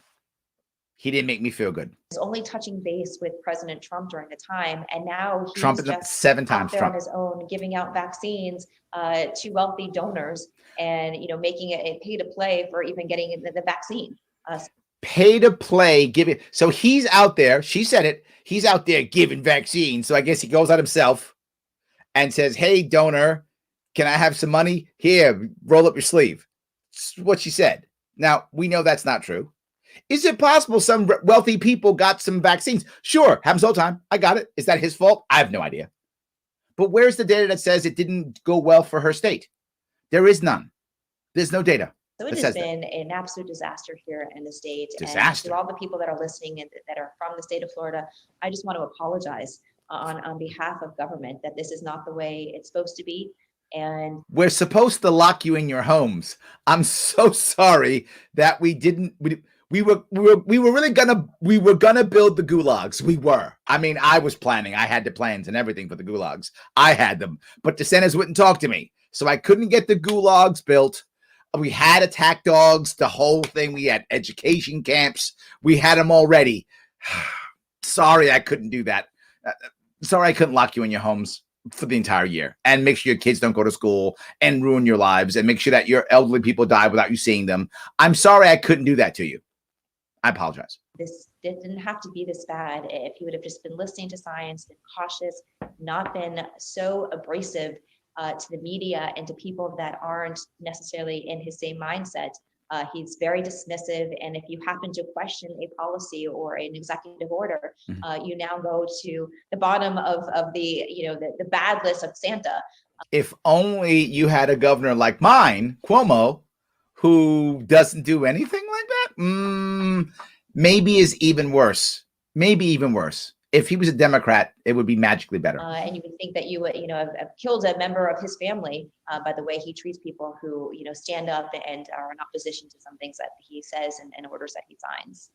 He didn't make me feel good. He's only touching base with President Trump during the time, and now he's Trump just 7 times there Trump on his own, giving out vaccines to wealthy donors, and making it pay to play for even getting the vaccine. pay to play, giving. So he's out there. She said it. He's out there giving vaccines. So I guess he goes out himself and says, "Hey, donor, can I have some money? Here, roll up your sleeve." That's what she said. Now, we know that's not true. Is it possible some wealthy people got some vaccines? Sure, happens all the time. I got it. Is that his fault? I have no idea. But where's the data that says it didn't go well for her state? There is none. There's no data. So it has been an absolute disaster here in the state. Disaster. And to all the people that are listening and that are from the state of Florida, I just want to apologize on behalf of government that this is not the way it's supposed to be. And we're supposed to lock you in your homes. I'm so sorry that we didn't. We were really gonna build the gulags. We were. I mean, I was planning. I had the plans and everything for the gulags. I had them, but DeSantis wouldn't talk to me, so I couldn't get the gulags built. We had attack dogs, the whole thing. We had education camps. We had them already. Sorry, I couldn't do that. Sorry, I couldn't lock you in your homes for the entire year and make sure your kids don't go to school and ruin your lives and make sure that your elderly people die without you seeing them. I'm sorry I couldn't do that to you. I apologize. This didn't have to be this bad. If he would have just been listening to science, been cautious, not been so abrasive to the media and to people that aren't necessarily in his same mindset. He's very dismissive, and if you happen to question a policy or an executive order, you now go to the bottom of the bad list of Santa. If only you had a governor like mine, Cuomo, who doesn't do anything like that. Maybe is even worse. Maybe even worse. If he was a Democrat, it would be magically better. And you would think that you would, have killed a member of his family by the way he treats people who, stand up and are in opposition to some things that he says and orders that he signs.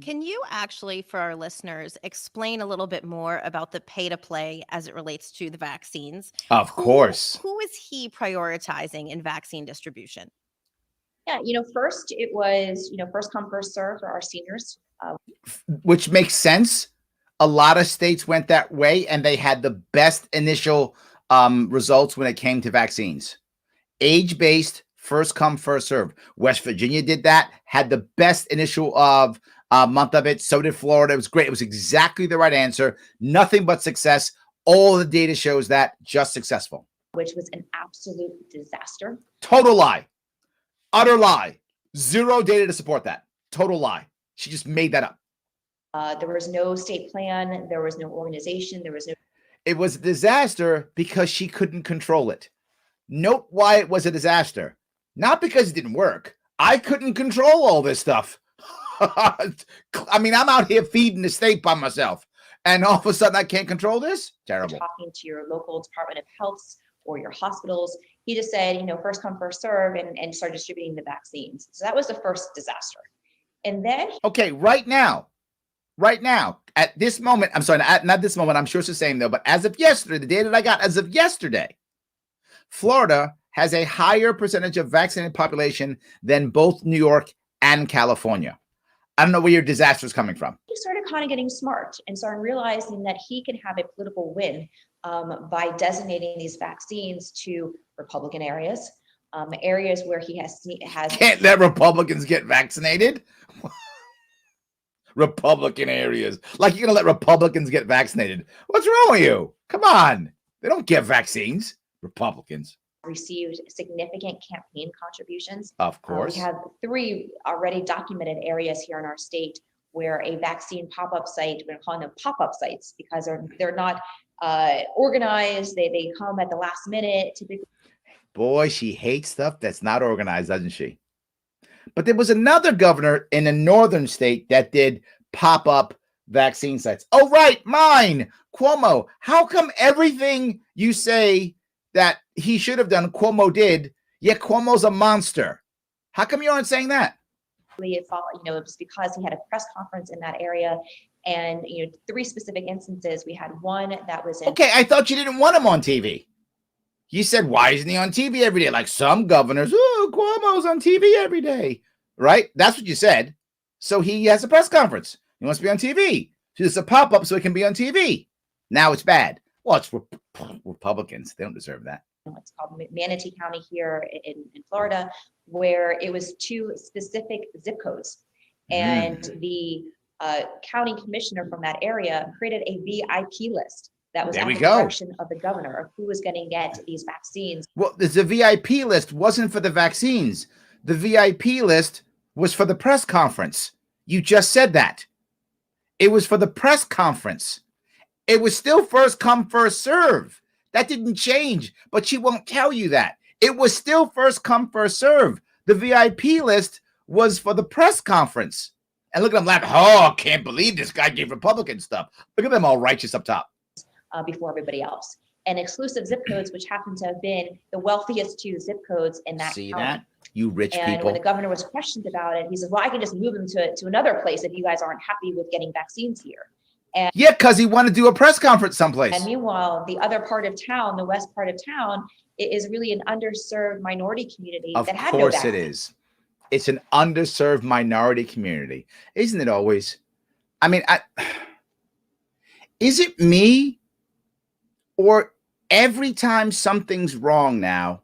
Can you actually, for our listeners, explain a little bit more about the pay to play as it relates to the vaccines? Of course. Who is he prioritizing in vaccine distribution? Yeah, first it was, first come, first serve for our seniors. Which makes sense. A lot of states went that way, and they had the best initial results when it came to vaccines. Age-based, first come, first serve. West Virginia did that, had the best initial month of it. So did Florida. It was great. It was exactly the right answer. Nothing but success. All the data shows that, just successful. Which was an absolute disaster. Total lie. Utter lie. Zero data to support that. Total lie. She just made that up. There was no state plan. There was no organization. There was no. It was a disaster because she couldn't control it. Note why it was a disaster. Not because it didn't work. I couldn't control all this stuff. I mean, I'm out here feeding the state by myself. And all of a sudden I can't control this? Terrible. Talking to your local Department of Health or your hospitals. He just said, first come, first serve and start distributing the vaccines. So that was the first disaster. And then. Okay, right now, at this moment, I'm sorry, not this moment, I'm sure it's the same though, but as of yesterday, the data that I got as of yesterday, Florida has a higher percentage of vaccinated population than both New York and California. I don't know where your disaster is coming from. He started kind of getting smart and started realizing that he can have a political win by designating these vaccines to Republican areas, areas where he has. Can't let Republicans get vaccinated? Republican areas. Like you're going to let Republicans get vaccinated. What's wrong with you? Come on. They don't get vaccines. Republicans. Received significant campaign contributions. Of course. We have 3 already documented areas here in our state where a vaccine pop-up site, we're calling them pop-up sites because they're not organized. They come at the last minute. Typically. Boy, she hates stuff that's not organized, doesn't she? But there was another governor in a northern state that did pop-up vaccine sites. Oh, right, mine, Cuomo. How come everything you say that he should have done, Cuomo did, yet Cuomo's a monster? How come you aren't saying that? It was because he had a press conference in that area, and 3 specific instances. We had one that was in. Okay, I thought you didn't want him on TV. You said, why isn't he on TV every day? Like some governors, Cuomo's on TV every day, right? That's what you said. So he has a press conference. He wants to be on TV. So it's a pop-up so it can be on TV. Now it's bad. Well, it's Republicans. They don't deserve that. It's called Manatee County here in Florida, where it was 2 specific zip codes. And the county commissioner from that area created a VIP list that was at the direction of the governor of who was going to get these vaccines. Well, the VIP list wasn't for the vaccines. The VIP list was for the press conference. You just said that. It was for the press conference. It was still first come, first serve. That didn't change, but she won't tell you that. It was still first come, first serve. The VIP list was for the press conference. And look at them laughing. Oh, I can't believe this guy gave Republican stuff. Look at them all righteous up top. Before everybody else. And exclusive zip codes, which happen to have been the wealthiest 2 zip codes in that See county. that? You rich and people. When the governor was questioned about it, he says, well, I can just move them to another place if you guys aren't happy with getting vaccines here. And yeah, because he wanted to do a press conference someplace. And meanwhile, the other part of town, the west part of town, it is really an underserved minority community that had no vaccine. Of course it is. It's an underserved minority community. Isn't it always? I mean, is it me? Or every time something's wrong now,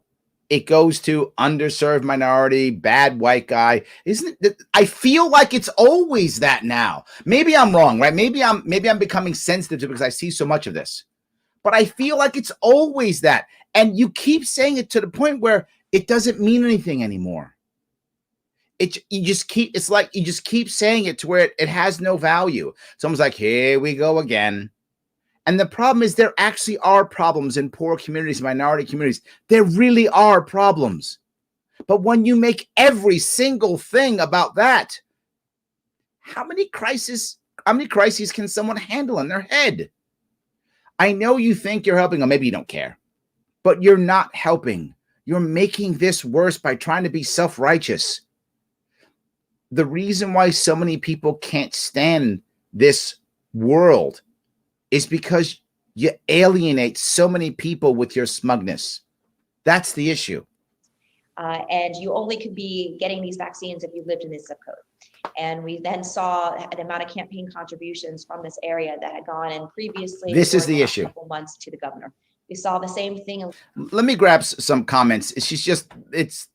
it goes to underserved minority, bad white guy. Isn't it? I feel like it's always that now. Maybe I'm wrong, right? Maybe I'm becoming sensitive to it because I see so much of this. But I feel like it's always that. And you keep saying it to the point where it doesn't mean anything anymore. You just keep saying it to where it has no value. Someone's like, here we go again. And the problem is there actually are problems in poor communities, minority communities. There really are problems. But when you make every single thing about that, how many crises can someone handle in their head? I know you think you're helping, or maybe you don't care, but you're not helping. You're making this worse by trying to be self-righteous. The reason why so many people can't stand this world is because you alienate so many people with your smugness. That's the issue. And you only could be getting these vaccines if you lived in this zip code. And we then saw the amount of campaign contributions from this area that had gone in previously. This is the issue. Couple months to the governor. We saw the same thing. Let me grab some comments. It's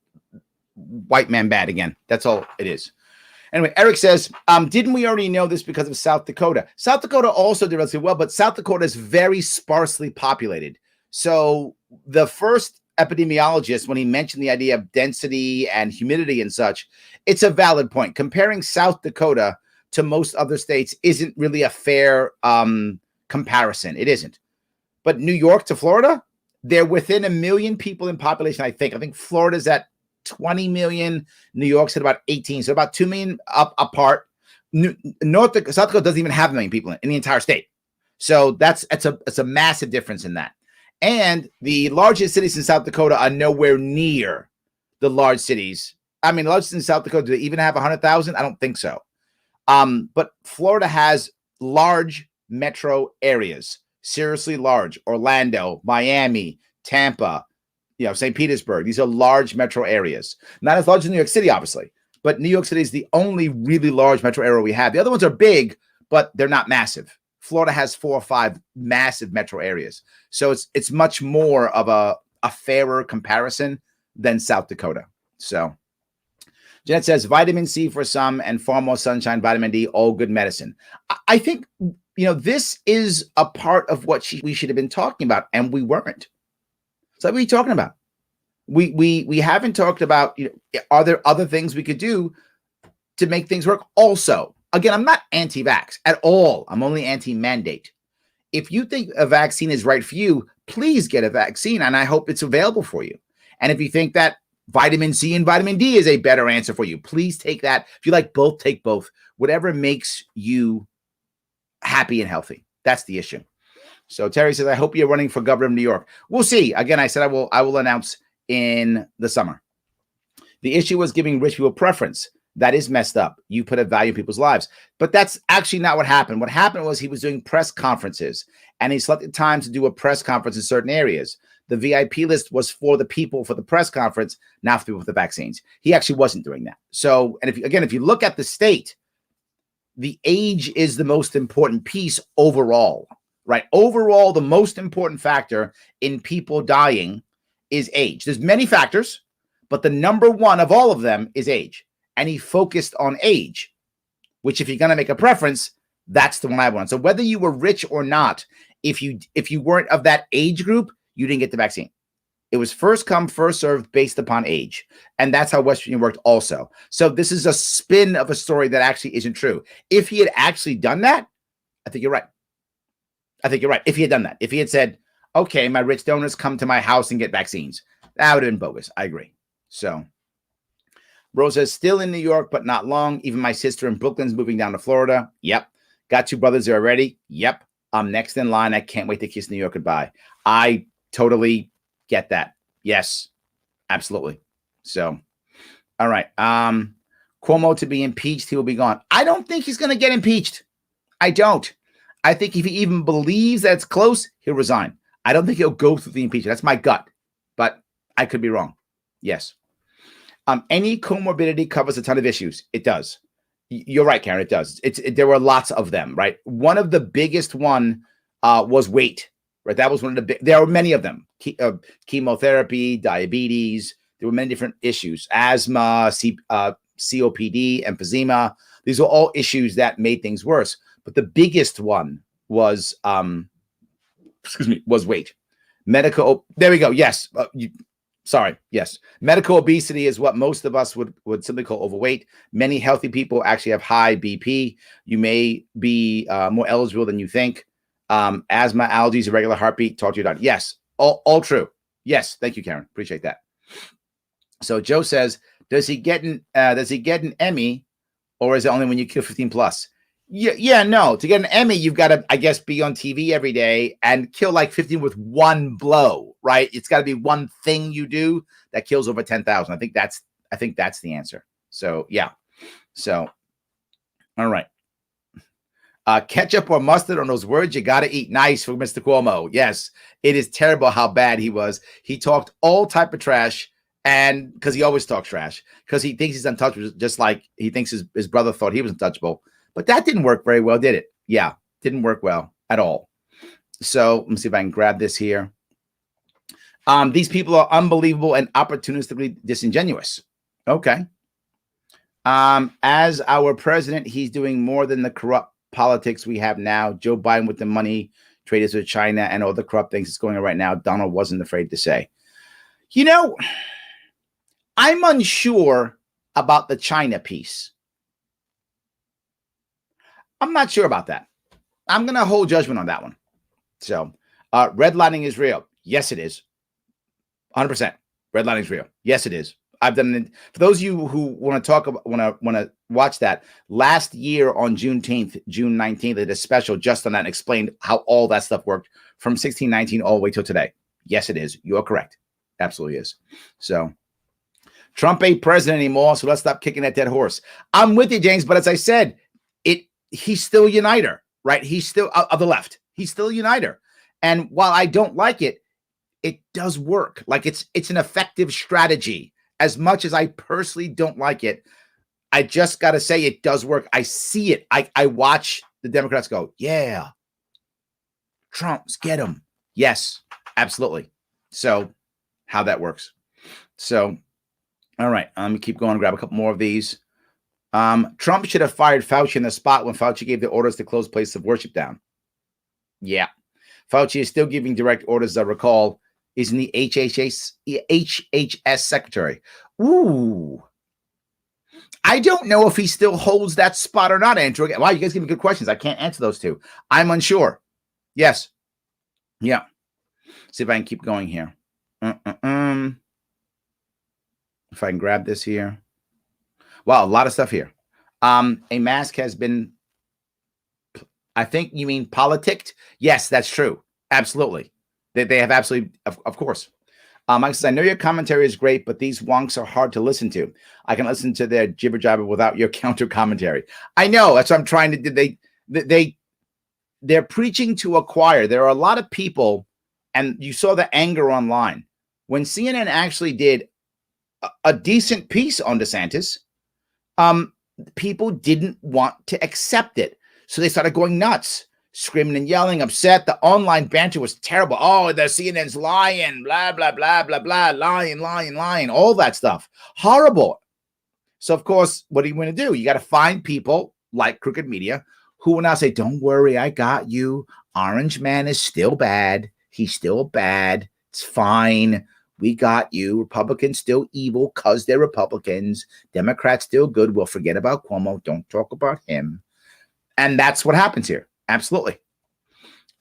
white man bad again. That's all it is. Anyway, Eric says, didn't we already know this because of South Dakota? South Dakota also did relatively well, but South Dakota is very sparsely populated. So the first epidemiologist, when he mentioned the idea of density and humidity and such, it's a valid point. Comparing South Dakota to most other states isn't really a fair comparison. It isn't. But New York to Florida, they're within 1 million people in population, I think. I think Florida's at 20 million. New York's at about 18, so about 2 million apart. South Dakota doesn't even have 1 million people in the entire state, so it's a massive difference in that. And the largest cities in South Dakota are nowhere near the large cities. I mean, the largest in South Dakota, do they even have 100,000? I don't think so. But Florida has large metro areas, seriously large. Orlando, Miami, Tampa, St. Petersburg. These are large metro areas. Not as large as New York City, obviously, but New York City is the only really large metro area we have. The other ones are big, but they're not massive. Florida has 4 or 5 massive metro areas. So it's much more of a fairer comparison than South Dakota. So Jeanette says, vitamin C for some and far more sunshine, vitamin D, all good medicine. I think, this is a part of what we should have been talking about, and we weren't. So what are you talking about? We haven't talked about, are there other things we could do to make things work? Also, again, I'm not anti-vax at all. I'm only anti-mandate. If you think a vaccine is right for you, please get a vaccine, and I hope it's available for you. And if you think that vitamin C and vitamin D is a better answer for you, please take that. If you like both, take both. Whatever makes you happy and healthy. That's the issue. So Terry says, I hope you're running for governor of New York. We'll see. Again, I said I will announce in the summer. The issue was giving rich people preference. That is messed up. You put a value in people's lives. But that's actually not what happened. What happened was he was doing press conferences, and he selected times to do a press conference in certain areas. The VIP list was for the people for the press conference, not for people with the vaccines. He actually wasn't doing that. So, and if you look at the state, the age is the most important piece overall. Right. Overall, the most important factor in people dying is age. There's many factors, but the number one of all of them is age. And he focused on age. which if you're going to make a preference, that's the one I want. So whether you were rich or not, if you weren't of that age group, you didn't get the vaccine. It was first come, first served based upon age. And that's how West Virginia worked also. So this is a spin of a story that actually isn't true. If he had actually done that, I think you're right. I think you're right. If he had done that, if he had said, okay, my rich donors come to my house and get vaccines, that would have been bogus. I agree. So Rosa is still in New York, but not long. Even my sister in Brooklyn's moving down to Florida. Yep. Got 2 brothers there already. Yep. I'm next in line. I can't wait to kiss New York goodbye. I totally get that. Yes, absolutely. So, all right. Cuomo to be impeached, he will be gone. I don't think he's going to get impeached. I don't. I think if he even believes that it's close, he'll resign. I don't think he'll go through the impeachment. That's my gut, but I could be wrong. Yes. Any comorbidity covers a ton of issues. It does. You're right, Karen. It does. There were lots of them, right? One of the biggest one was weight, right? That was one of the big. There are many of them. Chemotherapy, diabetes. There were many different issues. Asthma, COPD, emphysema. These were all issues that made things worse. But the biggest one was, was weight. Medical. There we go. Yes. Yes. Medical obesity is what most of us would simply call overweight. Many healthy people actually have high BP. You may be more eligible than you think. Asthma, allergies, irregular heartbeat. Talk to your doctor. Yes. All true. Yes. Thank you, Karen. Appreciate that. So Joe says, does he get an Emmy, or is it only when you kill 15 plus? Yeah, no. To get an Emmy, you've got to, I guess, be on TV every day and kill like 15 with one blow, right? It's got to be one thing you do that kills over 10,000. I think that's the answer. So yeah. So, all right. Ketchup or mustard on those words you got to eat. Nice for Mr. Cuomo. Yes, it is terrible how bad he was. He talked all type of trash, and because he always talks trash, because he thinks he's untouchable, just like he thinks his brother thought he was untouchable. But that didn't work very well, did it? Yeah, didn't work well at all. So let me see if I can grab this here. These people are unbelievable and opportunistically disingenuous. Okay. As our president, he's doing more than the corrupt politics we have now. Joe Biden with the money traders with China and all the corrupt things that's going on right now. Donald wasn't afraid to say. You know, I'm unsure about the China piece. I'm not sure about that. I'm going to hold judgment on that one. So, redlining is real. Yes, it is. 100%. Redlining is real. Yes, it is. I've done it. For those of you who want to talk about, want to watch that, last year on June 19th, they did a special just on that and explained how all that stuff worked from 1619 all the way till today. Yes, it is. You're correct. Absolutely is. So, Trump ain't president anymore, so let's stop kicking that dead horse. I'm with you, James, but as I said, he's still a uniter, right? He's still of the left. He's still a uniter. And while I don't like it, it does work. Like it's an effective strategy. As much as I personally don't like it, I just got to say it does work. I see it. I watch the Democrats go, yeah, Trump's get him. Yes, absolutely. So how that works. So, all right, let me keep going, grab a couple more of these. Trump should have fired Fouch in the spot when Fauci gave the orders to close places of worship down. Yeah. Fauci is still giving direct orders, as I recall. Isn't the HHS secretary? Ooh. I don't know if he still holds that spot or not, Andrew. Wow, you guys give me good questions. I can't answer those two. I'm unsure. Yes. Yeah. See if I can keep going here. If I can grab this here. Wow, a lot of stuff here. A mask has been, I think you mean politicked? Yes, that's true. Absolutely. They have absolutely, of course. Mike says, I know your commentary is great, but these wonks are hard to listen to. I can listen to their jibber jabber without your counter commentary. I know. That's what I'm trying to do. They're preaching to a choir. There are a lot of people, and you saw the anger online. When CNN actually did a decent piece on DeSantis, people didn't want to accept it. So they started going nuts, screaming and yelling, upset. The online banter was terrible. Oh, the CNN's lying, blah, blah, blah, blah, blah, lying, all that stuff. Horrible. So, of course, what are you going to do? You got to find people like crooked media who will now say, don't worry, I got you. Orange man is still bad. He's still bad. It's fine. We got you. Republicans still evil because they're Republicans. Democrats still good. We'll forget about Cuomo. Don't talk about him. And that's what happens here. Absolutely.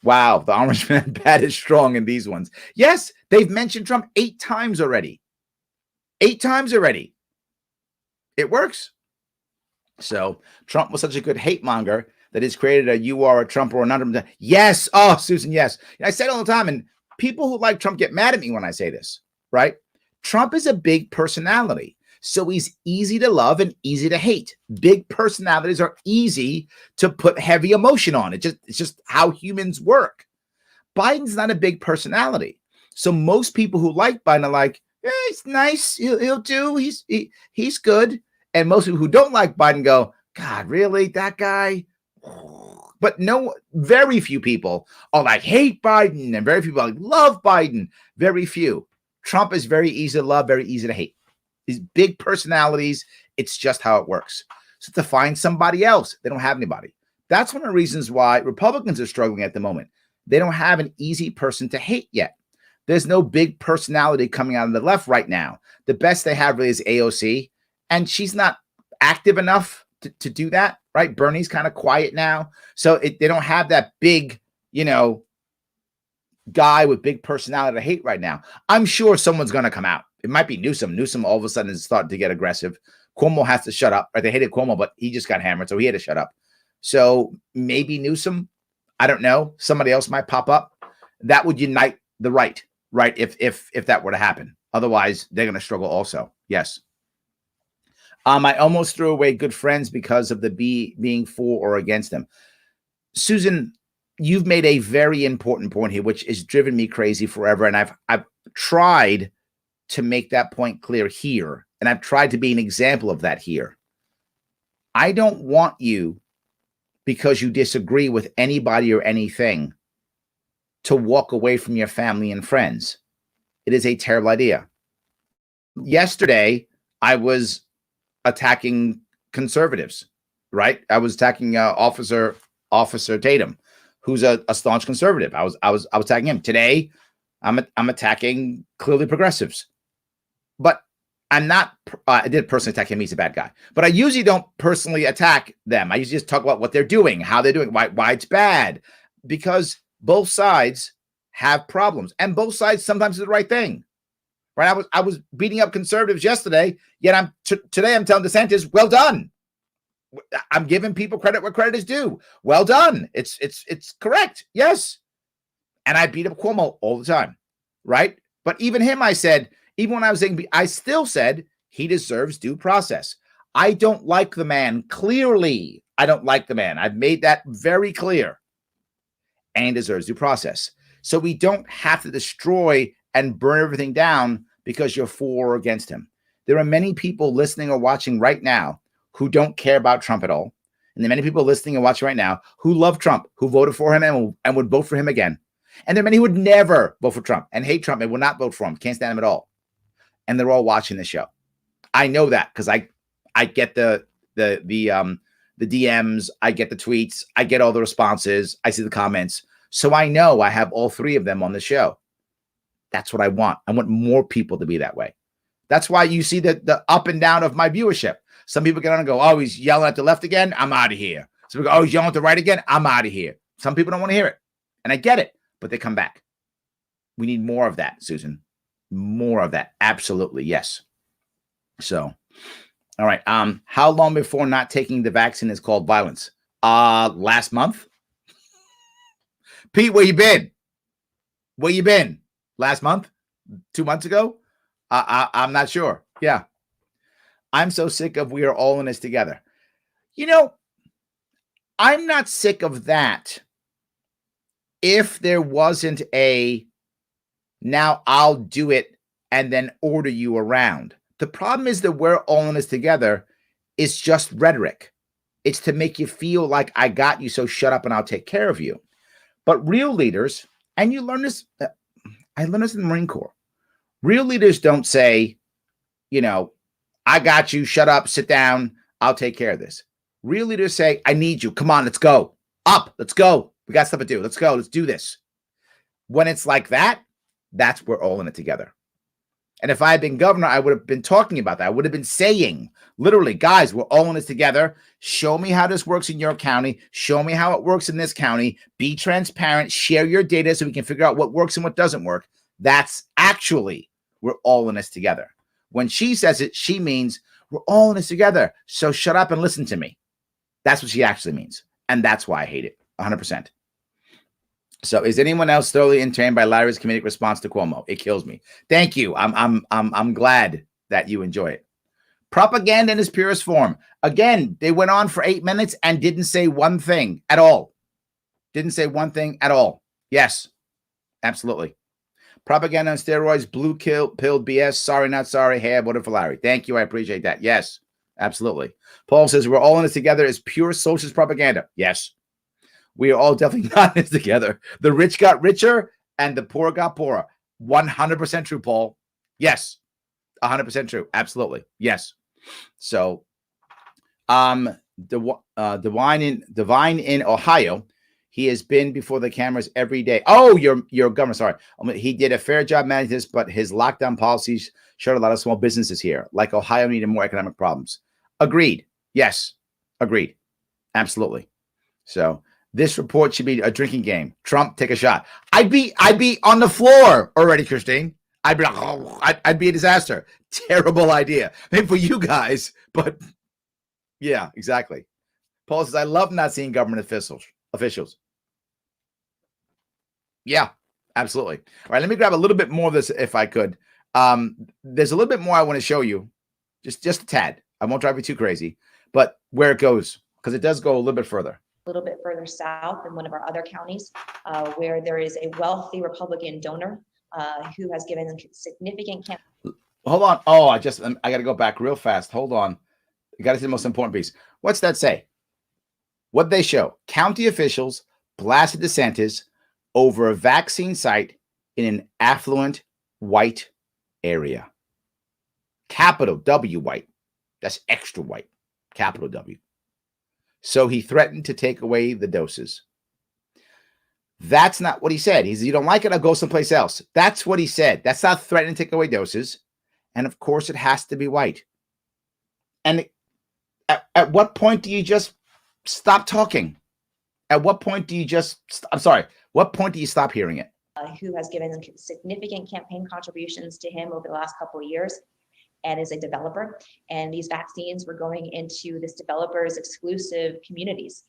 Wow. The orange man bad is strong in these ones. Yes, they've mentioned Trump 8 times already. 8 times already. It works. So Trump was such a good hate monger that he's created a you are a Trump or another. Yes. Oh, Susan, yes. I say it all the time. And people who like Trump get mad at me when I say this, right? Trump is a big personality. So he's easy to love and easy to hate. Big personalities are easy to put heavy emotion on. It's just how humans work. Biden's not a big personality. So most people who like Biden are like, yeah, he's nice. He'll do. He's good. And most people who don't like Biden go, God, really? That guy? But no, very few people are like, hate Biden. And very few people are like, love Biden. Very few. Trump is very easy to love, very easy to hate. These big personalities, it's just how it works. So to find somebody else, they don't have anybody. That's one of the reasons why Republicans are struggling at the moment. They don't have an easy person to hate yet. There's no big personality coming out of the left right now. The best they have really is AOC, and she's not active enough to do that, right? Bernie's kind of quiet now. So they don't have that big, guy with big personality to hate right now. I'm sure someone's going to come out. It might be Newsom. Newsom all of a sudden is starting to get aggressive. Cuomo has to shut up. Right? They hated Cuomo, but he just got hammered, so he had to shut up. So maybe Newsom, I don't know. Somebody else might pop up. That would unite the right? If that were to happen. Otherwise, they're going to struggle also. Yes. I almost threw away good friends because of the being for or against them. Susan, you've made a very important point here, which has driven me crazy forever. And I've tried to make that point clear here. And I've tried to be an example of that here. I don't want you, because you disagree with anybody or anything, to walk away from your family and friends. It is a terrible idea. Yesterday, I was attacking conservatives, right? I was attacking Officer Tatum, who's a staunch conservative. I was attacking him. Today, I'm attacking clearly progressives. But I'm not, I did personally attack him. He's a bad guy. But I usually don't personally attack them. I usually just talk about what they're doing, how they're doing, why it's bad. Because both sides have problems. And both sides sometimes do the right thing. Right? I was beating up conservatives yesterday, yet today I'm telling DeSantis, well done. I'm giving people credit where credit is due. Well done. It's correct. Yes. And I beat up Cuomo all the time. Right? But even him, I said, even when I was saying, I still said he deserves due process. I don't like the man. Clearly, I don't like the man. I've made that very clear. And he deserves due process. So we don't have to destroy and burn everything down because you're for or against him. There are many people listening or watching right now who don't care about Trump at all. And there are many people listening and watching right now who love Trump, who voted for him and would vote for him again. And there are many who would never vote for Trump and hate Trump and will not vote for him, can't stand him at all. And they're all watching the show. I know that because I get the DMs, I get the tweets, I get all the responses, I see the comments. So I know I have all 3 of them on the show. That's what I want. I want more people to be that way. That's why you see the up and down of my viewership. Some people get on and go, oh, he's yelling at the left again. I'm out of here. Some people go, oh, he's yelling at the right again. I'm out of here. Some people don't want to hear it. And I get it, but they come back. We need more of that, Susan. More of that. Absolutely. Yes. So, all right. How long before not taking the vaccine is called violence? Last month. Pete, where you been? Where you been? Last month? 2 months ago? I'm not sure. Yeah. I'm so sick of we are all in this together. I'm not sick of that if there wasn't a now I'll do it and then order you around. The problem is that we're all in this together is just rhetoric. It's to make you feel like I got you, so shut up and I'll take care of you. But real leaders, and you learn this, I learned this in the Marine Corps. Real leaders don't say, I got you, shut up, sit down, I'll take care of this. Real leaders say, I need you. Come on, let's go. Up, let's go. We got stuff to do. Let's go. Let's do this. When it's like that, that's we're all in it together. And if I had been governor, I would have been talking about that. I would have been saying, literally, guys, we're all in this together. Show me how this works in your county. Show me how it works in this county. Be transparent. Share your data so we can figure out what works and what doesn't work. That's actually, we're all in this together. When she says it, she means we're all in this together. So shut up and listen to me. That's what she actually means. And that's why I hate it 100%. So is anyone else thoroughly entertained by Larry's comedic response to Cuomo? It kills me. Thank you. I'm glad that you enjoy it. Propaganda in its purest form. Again, they went on for 8 minutes and didn't say one thing at all. Didn't say one thing at all. Yes, absolutely. Propaganda on steroids, blue pilled BS. Sorry, not sorry. Hey, I voted for Larry. Thank you. I appreciate that. Yes, absolutely. Paul says we're all in this together is pure socialist propaganda. Yes. We are all definitely not in this together. The rich got richer and the poor got poorer. 100% true, Paul. Yes. 100% true. Absolutely. Yes. So, Divine in Ohio, he has been before the cameras every day. Oh, your governor. Sorry. He did a fair job managing this, but his lockdown policies showed a lot of small businesses here, like Ohio needed more economic problems. Agreed. Yes. Agreed. Absolutely. So, this report should be a drinking game. Trump, take a shot. I'd be on the floor already, Christine. I'd be a disaster. Terrible idea. Maybe for you guys, but yeah, exactly. Paul says, I love not seeing government officials. Yeah, absolutely. All right, let me grab a little bit more of this if I could. There's a little bit more I want to show you. Just a tad. I won't drive you too crazy, but where it goes, because it does go a little bit further. A little bit further south in one of our other counties, where there is a wealthy Republican donor who has given them significant campaign. Hold on. Oh, I got to go back real fast. Hold on. You got to see the most important piece. What's that say? What they show? County officials blasted DeSantis over a vaccine site in an affluent white area. Capital W white. That's extra white. Capital W. So he threatened to take away the doses. That's not what he said. He said, you don't like it, I'll go someplace else. That's what he said. That's not threatening to take away doses. And of course, it has to be white. And at what point do you just stop talking? At what point do you what point do you stop hearing it? Who has given significant campaign contributions to him over the last couple of years and is a developer. And these vaccines were going into this developer's exclusive communities.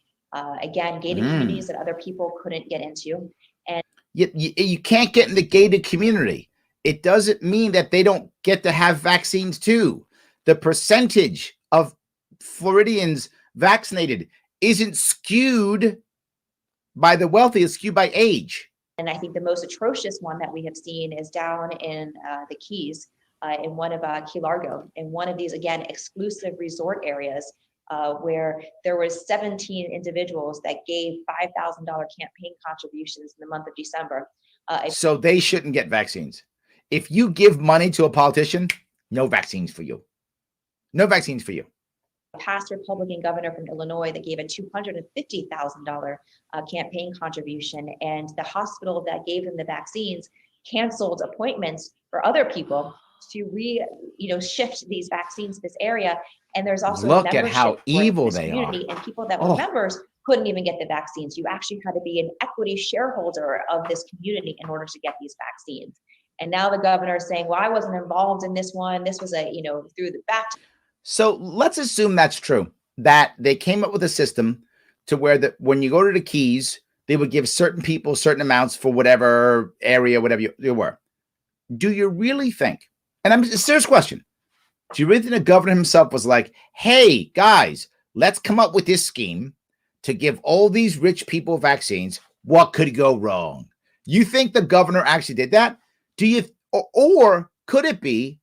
Again, gated communities that other people couldn't get into. And you can't get in the gated community. It doesn't mean that they don't get to have vaccines too. The percentage of Floridians vaccinated isn't skewed by the wealthy, it's skewed by age. And I think the most atrocious one that we have seen is down in the Keys, in one of Key Largo, in one of these, again, exclusive resort areas, where there were 17 individuals that gave $5,000 campaign contributions in the month of December. So they shouldn't get vaccines. If you give money to a politician, no vaccines for you. No vaccines for you. Past Republican governor from Illinois that gave a $250,000 campaign contribution, and the hospital that gave him the vaccines canceled appointments for other people to shift these vaccines to this area. And there's also look at how evil they are. And people that were members couldn't even get the vaccines. You actually had to be an equity shareholder of this community in order to get these vaccines. And now the governor is saying, well, I wasn't involved in this one. This was through the back. So let's assume that's true, that they came up with a system to where that when you go to the Keys, they would give certain people certain amounts for whatever area, whatever you were. Do you really think, and it's a serious question, do you really think the governor himself was like, hey, guys, let's come up with this scheme to give all these rich people vaccines? What could go wrong? You think the governor actually did that? Do you, or could it be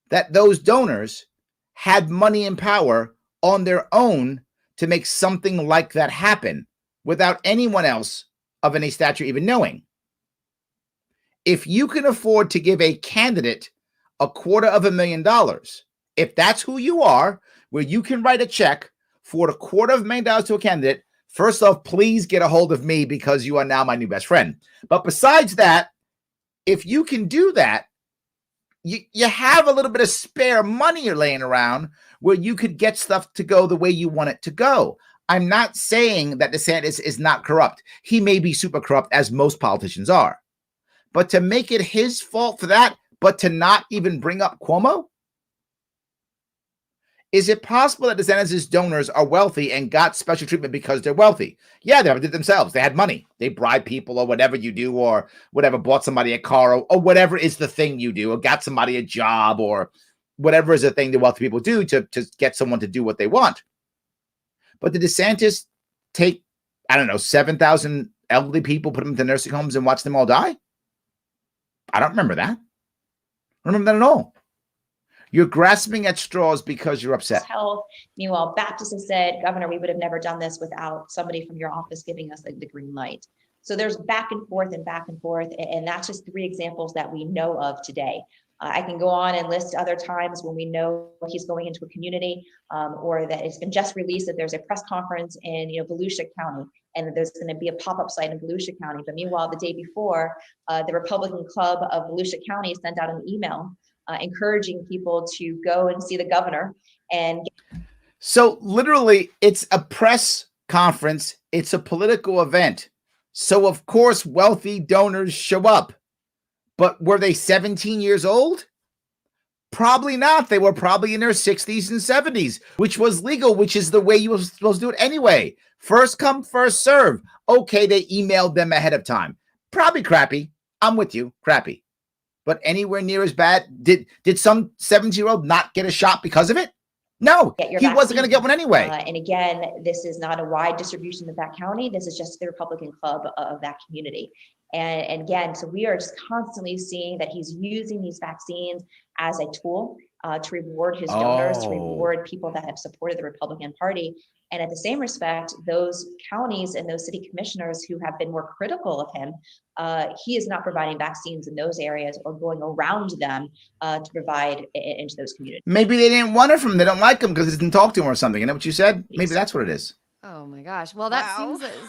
that those donors had money and power on their own to make something like that happen without anyone else of any stature even knowing? If you can afford to give a candidate $250,000, if that's who you are, where you can write a check for $250,000 to a candidate, first off, please get a hold of me because you are now my new best friend. But besides that, if you can do that, you have a little bit of spare money you're laying around where you could get stuff to go the way you want it to go. I'm not saying that DeSantis is not corrupt. He may be super corrupt, as most politicians are. But to make it his fault for that, but to not even bring up Cuomo? Is it possible that DeSantis' donors are wealthy and got special treatment because they're wealthy? Yeah, they did it themselves. They had money. They bribed people or whatever you do, or whatever, bought somebody a car, or whatever is the thing you do, or got somebody a job, or whatever is the thing that wealthy people do to get someone to do what they want. But did DeSantis take, I don't know, 7,000 elderly people, put them into nursing homes and watch them all die? I don't remember that. I don't remember that at all. You're grasping at straws because you're upset. Health. Meanwhile, Baptist has said, Governor, we would have never done this without somebody from your office giving us the green light. So there's back and forth and back and forth. And that's just 3 examples that we know of today. I can go on and list other times when we know he's going into a community, or that it's been just released that there's a press conference in Volusia County, and that there's going to be a pop-up site in Volusia County. But meanwhile, the day before, the Republican Club of Volusia County sent out an email encouraging people to go and see the governor. And so literally, it's a press conference. It's a political event. So of course, wealthy donors show up. But were they 17 years old? Probably not. They were probably in their 60s and 70s, which was legal, which is the way you were supposed to do it anyway. First come, first serve. Okay, they emailed them ahead of time. Probably crappy. I'm with you, crappy. But anywhere near as bad. Did some 17-year-old not get a shot because of it? No, he wasn't going to get one anyway. And again, this is not a wide distribution of that county. This is just the Republican club of that community. And again, so we are just constantly seeing that he's using these vaccines as a tool to reward his donors, to reward people that have supported the Republican Party. And at the same respect, those counties and those city commissioners who have been more critical of him, he is not providing vaccines in those areas or going around them to provide into those communities. Maybe they didn't want it from him. They don't like him because he didn't talk to him or something. You know what you said? Maybe that's what it is. Oh my gosh. Well, that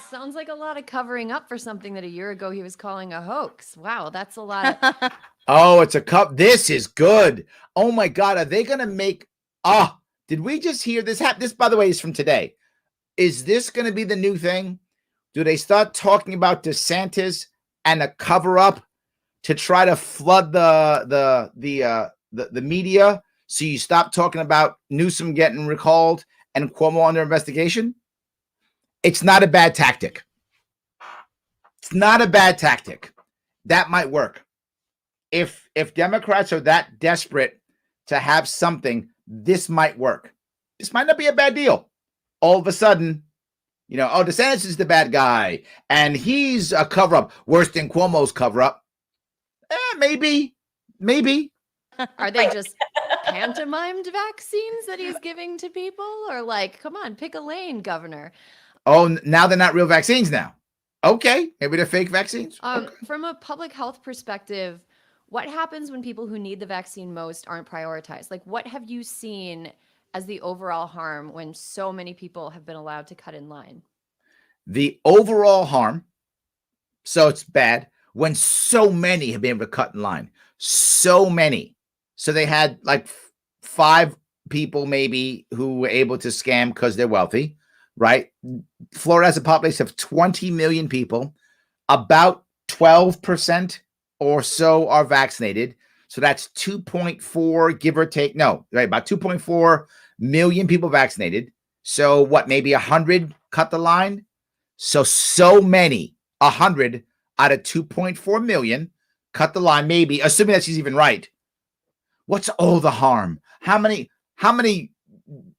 sounds like a lot of covering up for something that a year ago he was calling a hoax. Wow, that's a lot of Oh, it's a cup. This is good. Oh my God. Are they going to make did we just hear this? This, by the way, is from today. Is this going to be the new thing? Do they start talking about DeSantis and a cover up to try to flood the media? So you stop talking about Newsom getting recalled and Cuomo under investigation? It's not a bad tactic. It's not a bad tactic. That might work. If Democrats are that desperate to have something, this might work. This might not be a bad deal. All of a sudden, DeSantis is the bad guy, and he's a cover-up, worse than Cuomo's cover-up. Maybe. Are they just pantomimed vaccines that he's giving to people? Or come on, pick a lane, Governor. Oh, now they're not real vaccines now. Okay, maybe they're fake vaccines. Okay. From a public health perspective, what happens when people who need the vaccine most aren't prioritized? What have you seen as the overall harm when so many people have been allowed to cut in line? The overall harm, so it's bad when so many have been able to cut in line. So many. So they had 5 people maybe who were able to scam because they're wealthy, right? Florida has a population of 20 million people. About 12% or so are vaccinated. So that's 2.4, give or take. No, right, about 2.4 million people vaccinated. So what, maybe 100 cut the line? So many, 100 out of 2.4 million cut the line, maybe, assuming that she's even right. What's all the harm? How many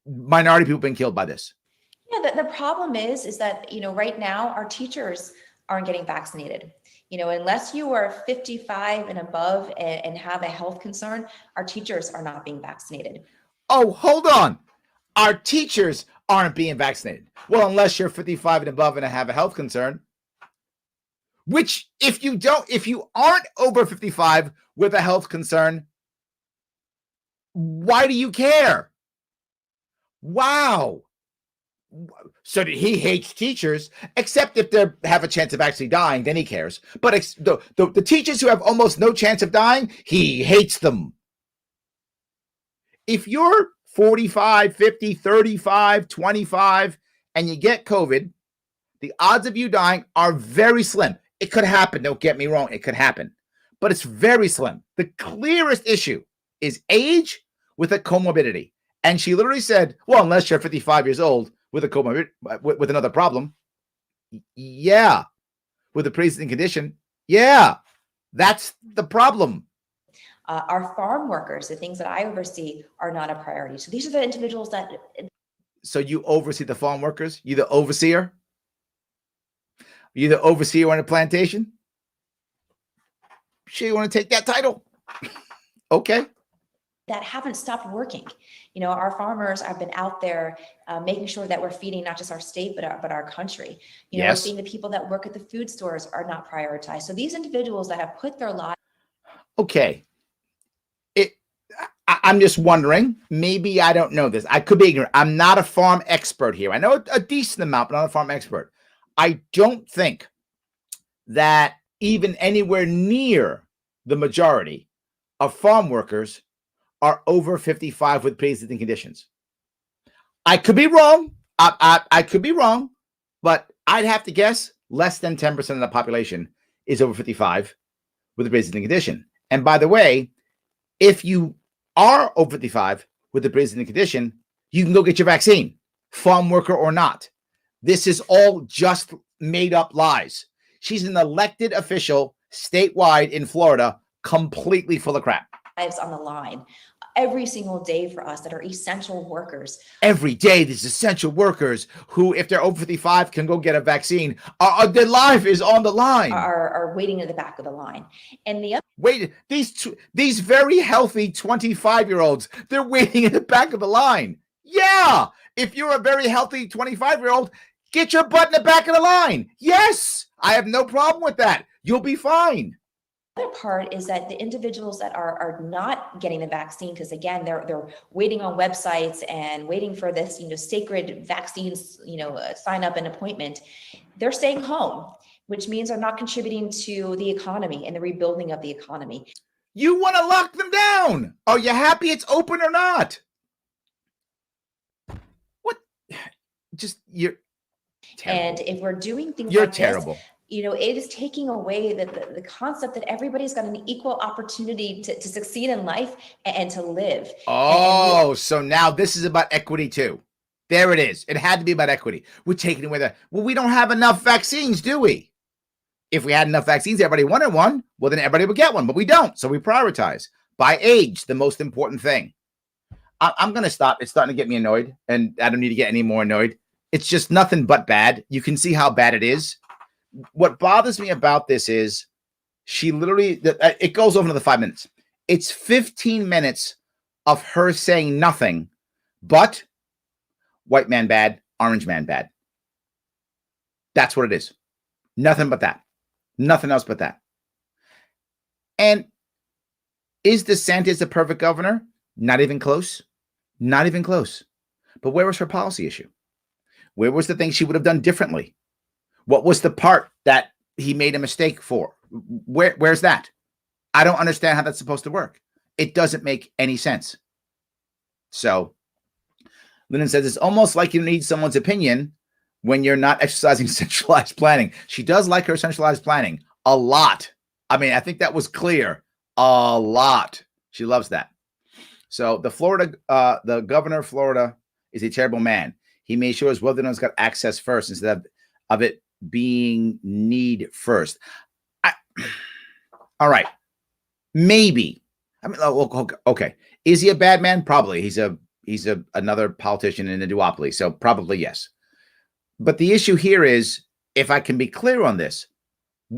minority people have been killed by this? Yeah, the problem is that, right now our teachers aren't getting vaccinated. Unless you are 55 and above and have a health concern, our teachers are not being vaccinated. Oh, hold on. Our teachers aren't being vaccinated. Well, unless you're 55 and above and have a health concern, which if you aren't over 55 with a health concern, why do you care? Wow. So he hates teachers, except if they have a chance of actually dying, then he cares. But the teachers who have almost no chance of dying, he hates them. If you're 45, 50, 35, 25, and you get COVID, the odds of you dying are very slim. It could happen. Don't get me wrong. It could happen. But it's very slim. The clearest issue is age with a comorbidity. And she literally said, well, unless you're 55 years old with a comorbidity, with another problem. Yeah. With a pre-existing condition. Yeah. That's the problem. Our farm workers, the things that I oversee, are not a priority. So these are the individuals that... So you oversee the farm workers? You the overseer? You the overseer on a plantation? Sure you want to take that title? Okay. That haven't stopped working. You know, our farmers have been out there making sure that we're feeding not just our state, but our country. You know, we're seeing the people that work at the food stores are not prioritized. So these individuals that have put their lives... Okay. I'm just wondering, maybe I don't know this. I could be ignorant. I'm not a farm expert here. I know a decent amount, but not a farm expert. I don't think that even anywhere near the majority of farm workers are over 55 with pre-existing conditions. I could be wrong. I could be wrong, but I'd have to guess less than 10% of the population is over 55 with a pre-existing condition. And by the way, if you are over 55 with a pre-existing condition, you can go get your vaccine, farm worker or not. This is all just made up lies. She's an elected official statewide in Florida, completely full of crap. Lives on the line every single day for us that are essential workers. Every day, there's essential workers who, if they're over 55, can go get a vaccine. Their life is on the line. Are waiting at the back of the line. And the other... Wait, these very healthy 25-year-olds, they're waiting at the back of the line. Yeah, if you're a very healthy 25-year-old, get your butt in the back of the line. Yes, I have no problem with that. You'll be fine. The other part is that the individuals that are not getting the vaccine, because again, they're waiting on websites and waiting for this, sacred vaccines, sign up an appointment. They're staying home, which means they're not contributing to the economy and the rebuilding of the economy. You want to lock them down. Are you happy it's open or not? What? You're terrible. And if we're doing things you're like terrible. This, it is taking away the concept that everybody's got an equal opportunity to succeed in life and to live. Oh, so now this is about equity too. There it is. It had to be about equity. We're taking away we don't have enough vaccines, do we? If we had enough vaccines, everybody wanted one, well, then everybody would get one, but we don't. So we prioritize by age, the most important thing. I'm going to stop. It's starting to get me annoyed, and I don't need to get any more annoyed. It's just nothing but bad. You can see how bad it is. What bothers me about this is she literally, it goes over another 5 minutes. It's 15 minutes of her saying nothing but white man bad, orange man bad. That's what it is. Nothing but that. Nothing else but that. And is DeSantis a perfect governor? Not even close. Not even close. But where was her policy issue? Where was the thing she would have done differently? What was the part that he made a mistake for? Where's that? I don't understand how that's supposed to work. It doesn't make any sense. So Lyndon says it's almost like you need someone's opinion when you're not exercising centralized planning. She does like her centralized planning a lot. I mean, I think that was clear. A lot. She loves that. So the governor of Florida is a terrible man. He made sure his wealthy ones got access first instead of it being need first. All right. Maybe. I mean, okay. Is he a bad man? Probably. He's another politician in a duopoly. So probably yes. But the issue here is, if I can be clear on this,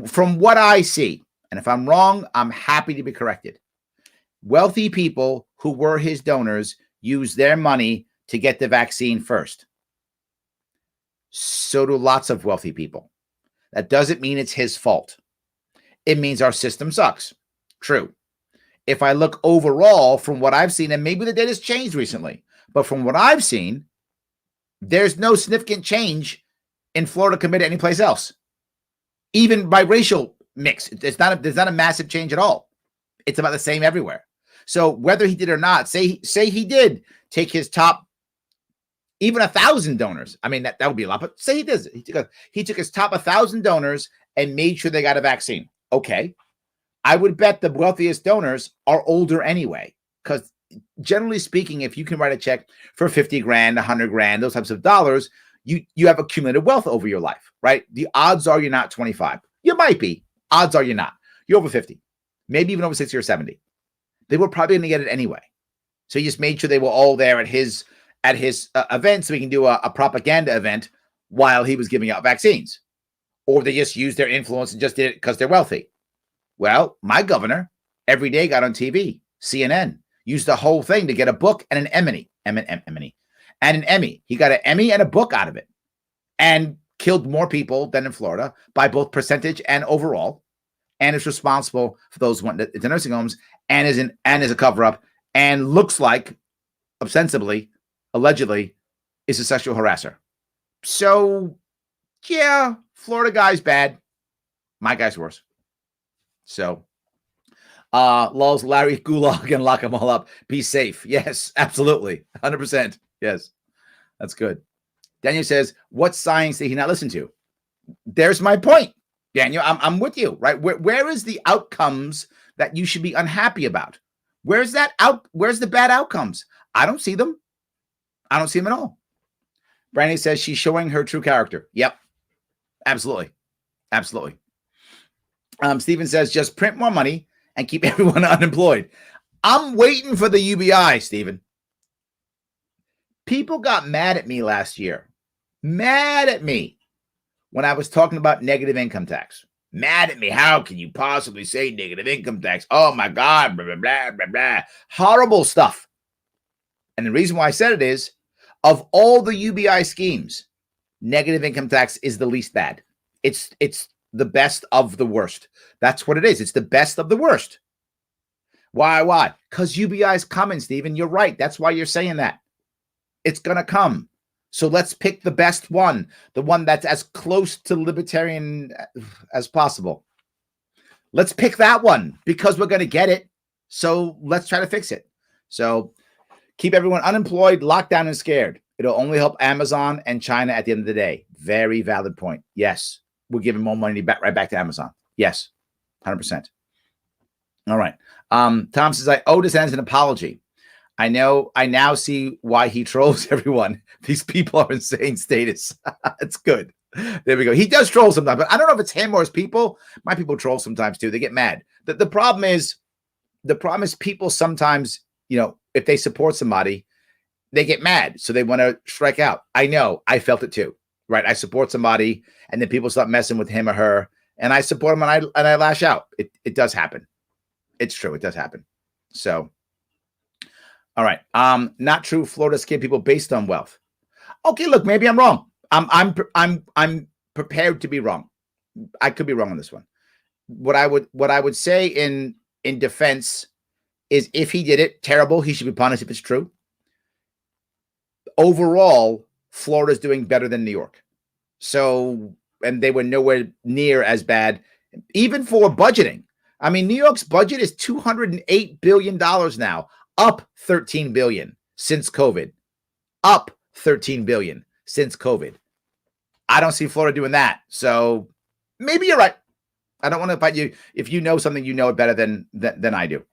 from what I see, and if I'm wrong, I'm happy to be corrected. Wealthy people who were his donors use their money to get the vaccine first. So do lots of wealthy people. That doesn't mean it's his fault. It means our system sucks. True. If I look overall from what I've seen, and maybe the data's changed recently, but from what I've seen, There's no significant change in Florida compared to any place else. Even by racial mix, there's not a massive change at all. It's about the same everywhere. So whether he did or not, say he did take his top, even 1,000 donors. I mean, that would be a lot, but say he does. He took his top 1,000 donors and made sure they got a vaccine. Okay. I would bet the wealthiest donors are older anyway, because generally speaking, if you can write a check for 50 grand, 100 grand, those types of dollars, you have accumulated wealth over your life, right? The odds are you're not 25. You might be. Odds are you're not. You're over 50, maybe even over 60 or 70. They were probably going to get it anyway. So he just made sure they were all there at his event so he can do a propaganda event while he was giving out vaccines. Or they just used their influence and just did it because they're wealthy. Well, my governor every day got on TV, CNN, used the whole thing to get a book and an Emmy. And an Emmy. He got an Emmy and a book out of it and killed more people than in Florida by both percentage and overall, and is responsible for those who went into nursing homes and is a cover-up and looks like, ostensibly, allegedly, is a sexual harasser. So, yeah, Florida guy's bad. My guy's worse. So, lulls Larry Gulag and lock them all up. Be safe. Yes, absolutely. 100%. Yes, that's good. Daniel says, what science did he not listen to? There's my point, Daniel. I'm with you, right? Where is the outcomes that you should be unhappy about? Where's the bad outcomes? I don't see them. I don't see them at all. Brandy says she's showing her true character. Yep. Absolutely. Absolutely. Steven says, just print more money and keep everyone unemployed. I'm waiting for the UBI, Steven. People got mad at me last year. Mad at me when I was talking about negative income tax. Mad at me. How can you possibly say negative income tax? Oh, my God. Blah, blah, blah, blah, blah. Horrible stuff. And the reason why I said it is, of all the UBI schemes, negative income tax is the least bad. It's the best of the worst. That's what it is. It's the best of the worst. Why? Because UBI is coming, Stephen. You're right. That's why you're saying that. It's going to come. So let's pick the best one, the one that's as close to libertarian as possible. Let's pick that one because we're going to get it. So let's try to fix it. So keep everyone unemployed, locked down, and scared. It'll only help Amazon and China at the end of the day. Very valid point. Yes. We're giving more money right back to Amazon. Yes. 100%. All right. Tom says, I owe DeSantis an apology. I now see why he trolls everyone. These people are insane status. It's good. There we go. He does troll sometimes, but I don't know if it's him or his people. My people troll sometimes too. They get mad. The problem is people sometimes, if they support somebody, they get mad. So they want to strike out. I know. I felt it too. Right. I support somebody and then people start messing with him or her and I support them and I lash out. It does happen. It's true. It does happen. So, all right. Not true. Florida scam people based on wealth. Okay. Look, maybe I'm wrong. I'm prepared to be wrong. I could be wrong on this one. What I would say in defense is if he did it, terrible. He should be punished if it's true. Overall, Florida's doing better than New York. So, and they were nowhere near as bad, even for budgeting. I mean, New York's budget is $208 billion now, up $13 billion since COVID. Up $13 billion since COVID. I don't see Florida doing that. So maybe you're right. I don't want to fight you. If you know something, you know it better than I do.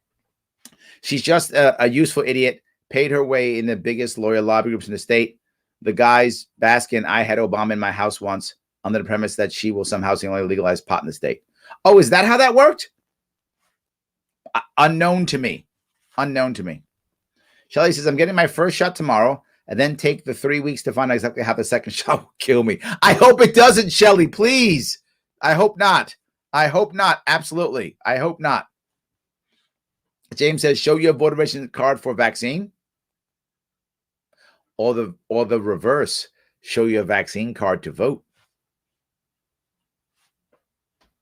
She's just a useful idiot, paid her way in the biggest lawyer lobby groups in the state. The guys, Baskin, I had Obama in my house once under the premise that she will somehow only legalize pot in the state. Oh, is that how that worked? Unknown to me. Unknown to me. Shelly says, I'm getting my first shot tomorrow and then take the 3 weeks to find out exactly how the second shot will kill me. I hope it doesn't, Shelly, please. I hope not. I hope not. Absolutely. I hope not. James says, show your voter registration card for vaccine. Or the reverse, show your vaccine card to vote.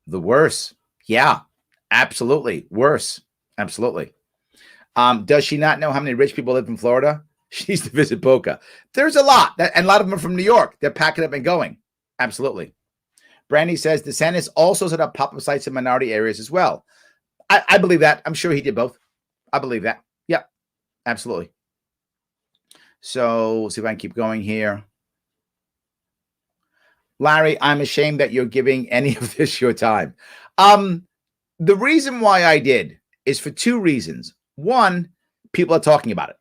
The worse. Yeah, absolutely. Worse. Absolutely. Does she not know how many rich people live in Florida? She needs to visit Boca. There's a lot, and a lot of them are from New York. They're packing up and going. Absolutely. Brandy says DeSantis also set up pop-up sites in minority areas as well. I believe that. I'm sure he did both. I believe that. Yep, absolutely. So, see if I can keep going here. Larry, I'm ashamed that you're giving any of this your time. The reason why I did is for two reasons. One, people are talking about it.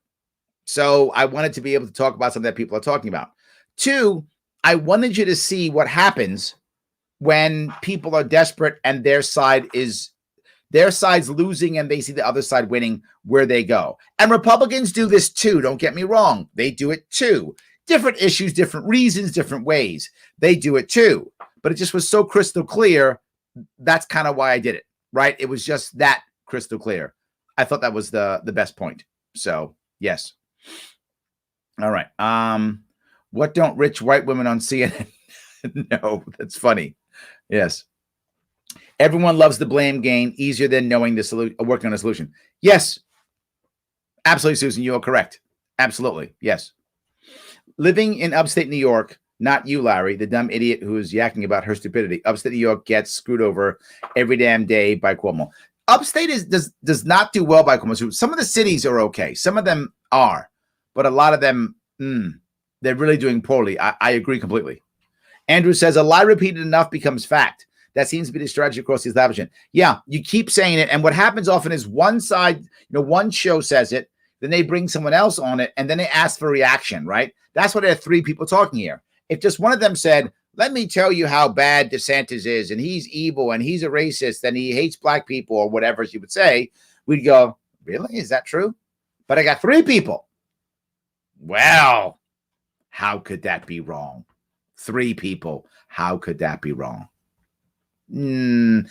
So I wanted to be able to talk about something that people are talking about. Two, I wanted you to see what happens when people are desperate and their side's losing and they see the other side winning, where they go. And Republicans do this too. Don't get me wrong. They do it too. Different issues, different reasons, different ways. They do it too. But it just was so crystal clear. That's kind of why I did it, right? It was just that crystal clear. I thought that was the best point. So, yes. All right. What don't rich white women on CNN know? That's funny. Yes. Everyone loves the blame game, easier than knowing the solution, working on a solution. Yes. Absolutely, Susan. You are correct. Absolutely. Yes. Living in upstate New York, not you, Larry, the dumb idiot who is yakking about her stupidity. Upstate New York gets screwed over every damn day by Cuomo. Upstate does not do well by Cuomo. Some of the cities are okay. Some of them are. But a lot of them, they're really doing poorly. I agree completely. Andrew says, a lie repeated enough becomes fact. That seems to be the strategy across the establishment. Yeah, you keep saying it. And what happens often is one side, one show says it, then they bring someone else on it, and then they ask for reaction, right? That's why there are three people talking here. If just one of them said, let me tell you how bad DeSantis is, and he's evil, and he's a racist, and he hates black people, or whatever she would say, we'd go, really? Is that true? But I got three people. Well, how could that be wrong? Three people. How could that be wrong? And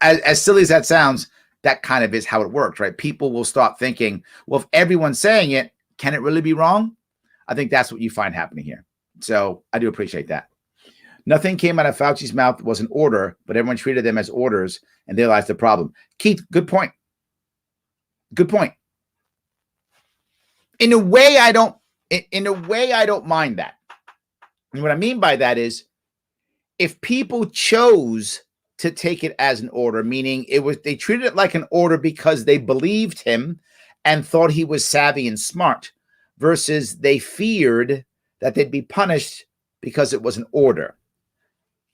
as silly as that sounds, that kind of is how it works, right? People will start thinking, well, if everyone's saying it, can it really be wrong? I think that's what you find happening here. So I do appreciate that. Nothing came out of Fauci's mouth was an order, but everyone treated them as orders and they realized the problem. Keith, good point. Good point. In a way, I don't mind that. And what I mean by that is, if people chose to take it as an order, meaning they treated it like an order because they believed him and thought he was savvy and smart, versus they feared that they'd be punished because it was an order.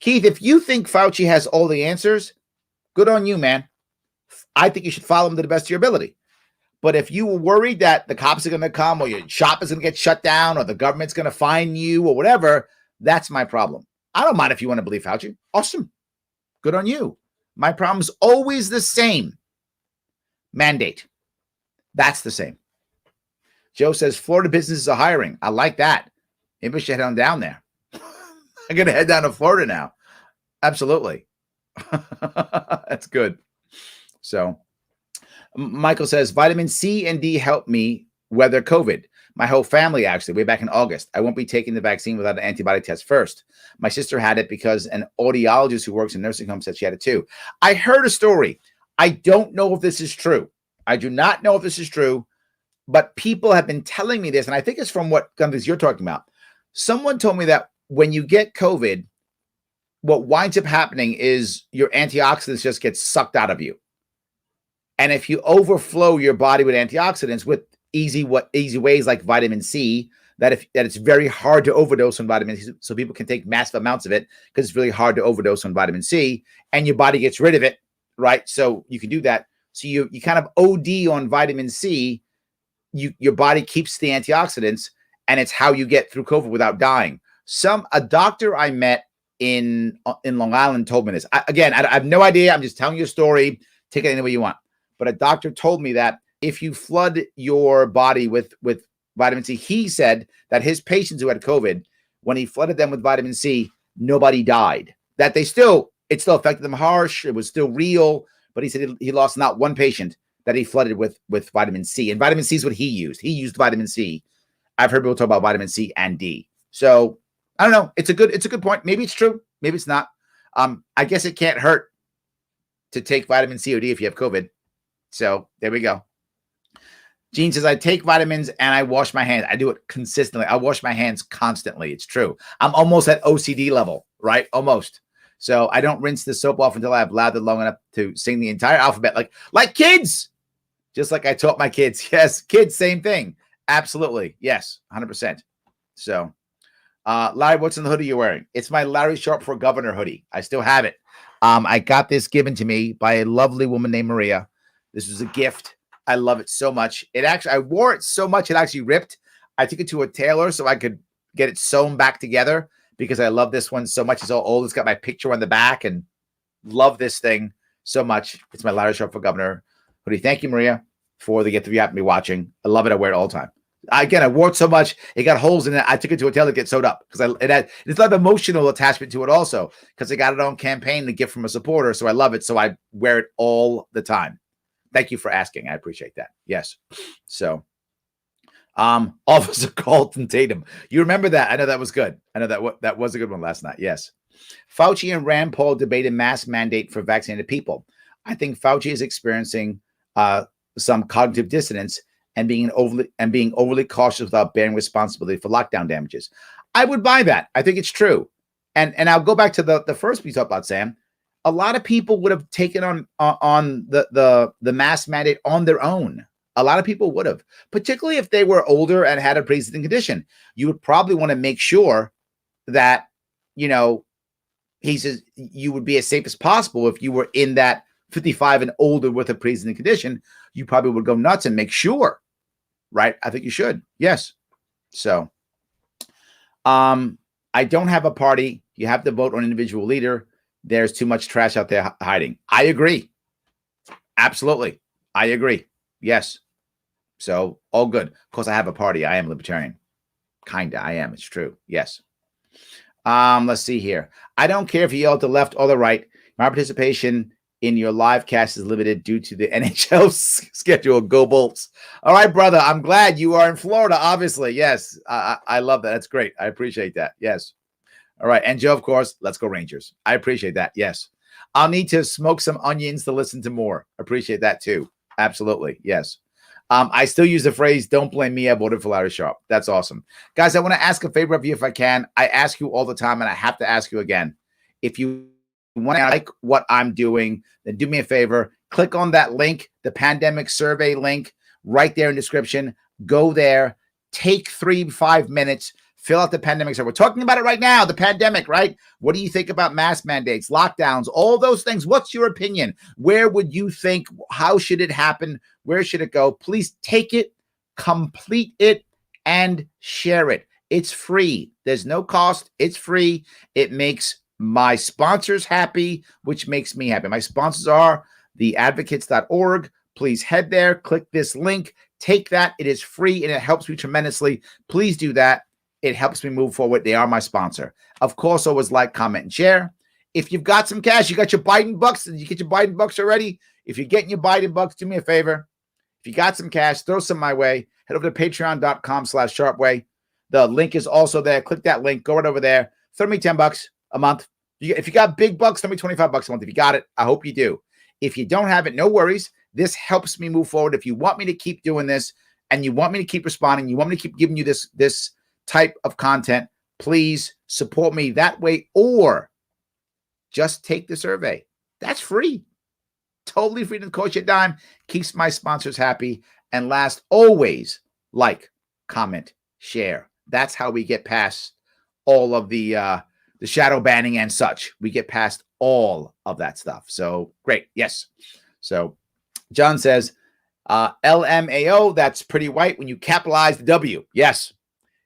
Keith, if you think Fauci has all the answers, good on you, man. I think you should follow him to the best of your ability. But if you were worried that the cops are going to come, or your shop is going to get shut down, or the government's going to fine you, or whatever, that's my problem. I don't mind if you want to believe Fauci. Awesome. Good on you. My problem's always the same. Mandate. That's the same. Joe says, Florida businesses are hiring. I like that. Maybe we should head on down there. I'm going to head down to Florida now. Absolutely. That's good. So Michael says, vitamin C and D help me weather COVID. My whole family, actually, way back in August. I won't be taking the vaccine without an antibody test first. My sister had it because an audiologist who works in nursing home said she had it too. I heard a story. I don't know if this is true. I do not know if this is true, but people have been telling me this, and I think it's from what countries you're talking about. Someone told me that when you get COVID, what winds up happening is your antioxidants just get sucked out of you. And if you overflow your body with antioxidants with easy ways like vitamin C, that it's very hard to overdose on vitamin C, so people can take massive amounts of it because it's really hard to overdose on vitamin C, and your body gets rid of it, right? So you can do that. So you kind of OD on vitamin C, your body keeps the antioxidants, and it's how you get through COVID without dying. A doctor I met in Long Island told me this. I have no idea. I'm just telling you a story. Take it any way you want. But a doctor told me that if you flood your body with vitamin C, he said that his patients who had COVID, when he flooded them with vitamin C, nobody died. That it still affected them harsh. It was still real. But he said he lost not one patient that he flooded with vitamin C. And vitamin C is what he used. He used vitamin C. I've heard people talk about vitamin C and D. So I don't know. It's a good point. Maybe it's true. Maybe it's not. I guess it can't hurt to take vitamin C or D if you have COVID. So there we go. Gene says, I take vitamins and I wash my hands. I do it consistently. I wash my hands constantly. It's true. I'm almost at OCD level, right? Almost. So I don't rinse the soap off until I've lathered long enough to sing the entire alphabet like kids. Just like I taught my kids. Yes, kids, same thing. Absolutely. Yes, 100%. So, Larry, what's in the hoodie you're wearing? It's my Larry Sharpe for Governor hoodie. I still have it. I got this given to me by a lovely woman named Maria. This was a gift. I love it so much. I wore it so much it actually ripped. I took it to a tailor so I could get it sewn back together because I love this one so much. It's all old. It's got my picture on the back and love this thing so much. It's my Larry Sharpe for Governor hoodie. Thank you, Maria, for the gift if you happen to be watching. I love it. I wear it all the time. Again, I wore it so much it got holes in it. I took it to a tailor to get sewed up because it's a lot of emotional attachment to it also because I got it on campaign, a gift from a supporter. So I love it. So I wear it all the time. Thank you for asking. I appreciate that. Yes. So, Officer Carlton Tatum. You remember that? I know that was good. I know that was a good one last night. Yes. Fauci and Rand Paul debated mask mandate for vaccinated people. I think Fauci is experiencing some cognitive dissonance and being overly cautious without bearing responsibility for lockdown damages. I would buy that. I think it's true. And I'll go back to the first piece about Sam. A lot of people would have taken on the mask mandate on their own. A lot of people would have, particularly if they were older and had a pre-existing condition. You would probably want to make sure that, he says you would be as safe as possible if you were in that 55 and older with a pre-existing condition. You probably would go nuts and make sure, right? I think you should. Yes. So, I don't have a party. You have to vote on individual leader. There's too much trash out there hiding. I agree. Absolutely. I agree. Yes. So all good. Of course, I have a party. I am libertarian. Kinda. I am. It's true. Yes. Let's see here. I don't care if you yell at the left or the right. My participation in your live cast is limited due to the NHL schedule. Go Bolts. All right, brother. I'm glad you are in Florida, obviously. Yes. I love that. That's great. I appreciate that. Yes. All right. And Joe, of course, let's go Rangers. I appreciate that. Yes. I'll need to smoke some onions to listen to more. Appreciate that too. Absolutely. Yes. I still use the phrase, don't blame me. I voted for Larry Sharpe. That's awesome. Guys, I want to ask a favor of you if I can. I ask you all the time, and I have to ask you again. If you want to like what I'm doing, then do me a favor. Click on that link, the pandemic survey link right there in the description. Go there. Take 3-5 minutes. Fill out the pandemic survey. We're talking about it right now, the pandemic, right? What do you think about mask mandates, lockdowns, all those things? What's your opinion? Where would you think? How should it happen? Where should it go? Please take it, complete it, and share it. It's free. There's no cost. It's free. It makes my sponsors happy, which makes me happy. My sponsors are theadvocates.org. Please head there, click this link, take that. It is free, and it helps me tremendously. Please do that. It helps me move forward. They are my sponsor. Of course, always like, comment, and share. If you've got some cash, you got your Biden bucks. Did you get your Biden bucks already? If you're getting your Biden bucks, do me a favor. If you got some cash, throw some my way. Head over to patreon.com/sharpeway. The link is also there. Click that link. Go right over there. Throw me $10 a month. If you got big bucks, throw me $25 a month. If you got it, I hope you do. If you don't have it, no worries. This helps me move forward. If you want me to keep doing this and you want me to keep responding, you want me to keep giving you this type of content, please support me that way, or just take the survey. That's free. Totally free to cost you a dime. Keeps my sponsors happy. And last, always like, comment, share. That's how we get past all of the shadow banning and such. We get past all of that stuff. So great. Yes. So John says, LMAO, that's pretty white when you capitalize the W. Yes.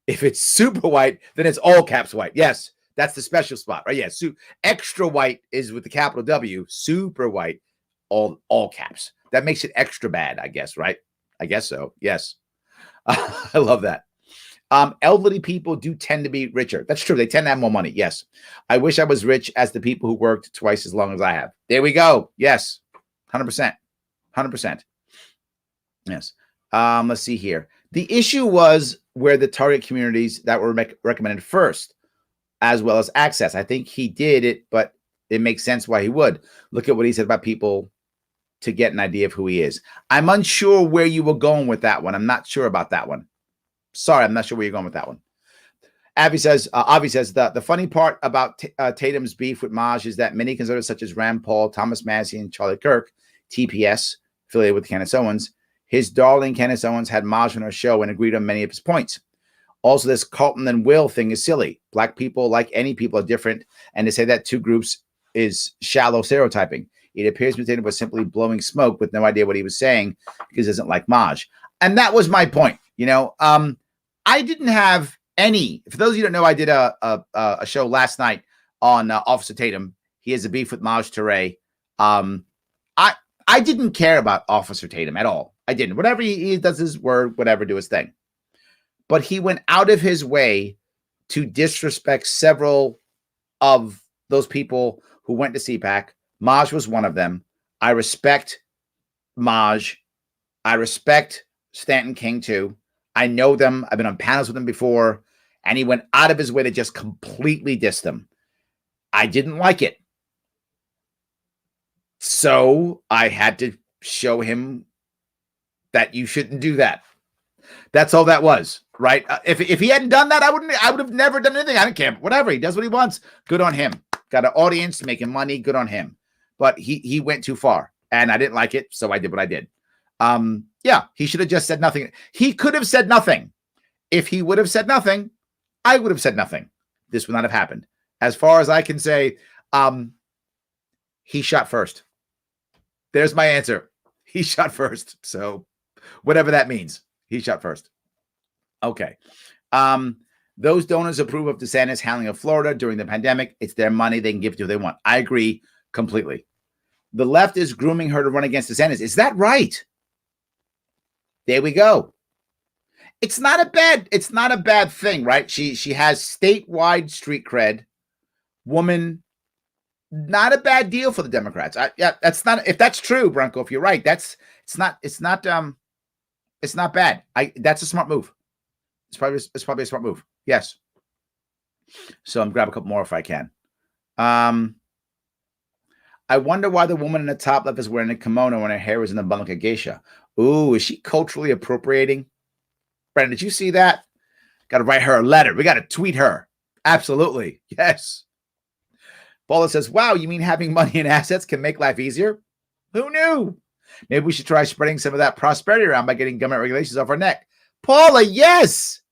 If it's super white, then it's all caps white. Yes, that's the special spot, right? Yeah, extra white is with the capital W. Super white, all caps. That makes it extra bad, I guess, right? I guess so. Yes, I love that. Elderly people do tend to be richer. That's true. They tend to have more money. Yes, I wish I was rich as the people who worked twice as long as I have. There we go. Yes, 100%, 100%. Yes. Let's see here. The issue was where the target communities that were recommended first, as well as access. I think he did it, but it makes sense why he would. Look at what he said about people to get an idea of who he is. I'm unsure where you were going with that one. I'm not sure about that one. Sorry, I'm not sure where you're going with that one. Avi says, the funny part about Tatum's beef with Maj is that many conservatives such as Rand Paul, Thomas Massie, and Charlie Kirk, TPS, affiliated with Candace Owens, his darling Candace Owens had Maj on her show and agreed on many of his points. Also, this Carlton and Will thing is silly. Black people, like any people, are different, and to say that two groups is shallow stereotyping. It appears Mr. Tatum was simply blowing smoke with no idea what he was saying because he doesn't like Maj. And that was my point. I didn't have any. For those of you who don't know, I did a show last night on Officer Tatum. He has a beef with Maj Touré. I didn't care about Officer Tatum at all. I didn't. Whatever he does his word, whatever, do his thing. But he went out of his way to disrespect several of those people who went to CPAC. Maj was one of them. I respect Maj. I respect Stanton King too. I know them. I've been on panels with them before. And he went out of his way to just completely diss them. I didn't like it. So I had to show him that you shouldn't do that. That's all that was, right? If he hadn't done that, I would have never done anything. I don't care. Whatever. He does what he wants. Good on him. Got an audience, making money. Good on him. But he went too far, and I didn't like it, so I did what I did. Yeah, he should have just said nothing. He could have said nothing. If he would have said nothing, I would have said nothing. This would not have happened. As far as I can say, he shot first. There's my answer. He shot first. So whatever that means, he shot first. Okay. Those donors approve of DeSantis handling of Florida during the pandemic. It's their money. They can give it to who they want. I agree completely. The left is grooming her to run against DeSantis. Is that right? There we go. It's not a bad thing, right? She has statewide street cred. Woman, not a bad deal for the Democrats. That's not, if that's true, Branko, if you're right, it's not bad. That's a smart move. It's probably a smart move. Yes. So I'm grab a couple more if I can. I wonder why the woman in the top left is wearing a kimono and her hair is in the bun like a geisha. Ooh, is she culturally appropriating? Brandon, did you see that? Got to write her a letter. We got to tweet her. Absolutely. Yes. Paula says, wow, you mean having money and assets can make life easier? Who knew? Maybe we should try spreading some of that prosperity around by getting government regulations off our neck. Paula, yes.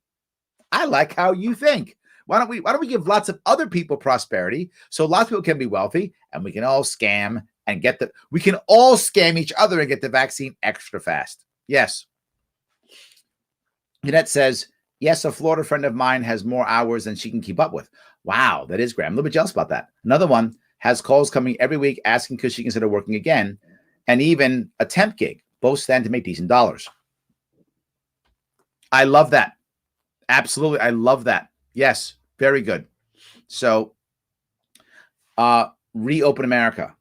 I like how you think. Why don't we give lots of other people prosperity so lots of people can be wealthy and we can all scam and we can all scam each other and get the vaccine extra fast. Yes. Jeanette says, yes, a Florida friend of mine has more hours than she can keep up with. Wow, that is great. I'm a little bit jealous about that. Another one has calls coming every week asking could she consider working again, and even a temp gig. Both stand to make decent dollars. I love that. Absolutely. I love that. Yes, very good. So, reopen America.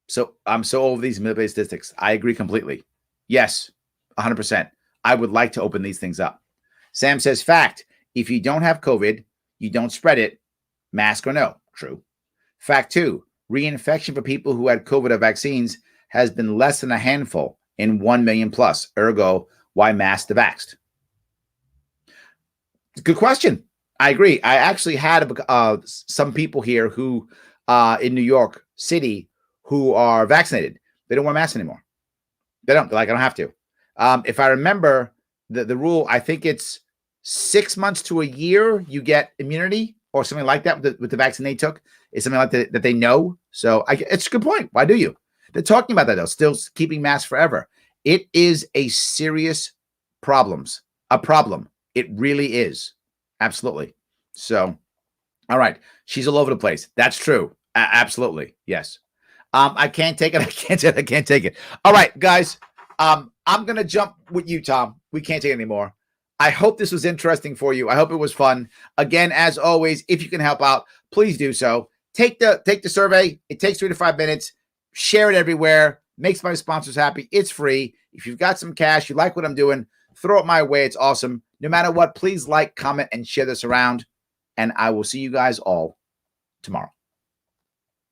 So I'm so over these middle-based statistics. I agree completely. Yes, 100%. I would like to open these things up. Sam says, fact, if you don't have COVID, you don't spread it, mask or no. True. Fact 2, reinfection for people who had COVID or vaccines has been less than a handful in 1 million plus. Ergo, why mask the vaxxed? Good question. I agree. I actually had some people here who in New York City who are vaccinated. They don't wear masks anymore. They don't. They're like, I don't have to. If I remember the rule, I think it's 6 months to a year you get immunity or something like that with the vaccine they took. It's something like that they know. So it's a good point. Why do you? They're talking about that though. Still keeping masks forever. It is a serious problem. It really is. Absolutely. So, all right. She's all over the place. That's true. Absolutely. Yes. I can't take it. I can't take it. All right, guys. I'm going to jump with you, Tom. We can't take it anymore. I hope this was interesting for you. I hope it was fun. Again, as always, if you can help out, please do so. Take the survey. It takes 3 to 5 minutes. Share it everywhere. Makes my sponsors happy. It's free. If you've got some cash, you like what I'm doing, throw it my way. It's awesome. No matter what, please like, comment, and share this around. And I will see you guys all tomorrow.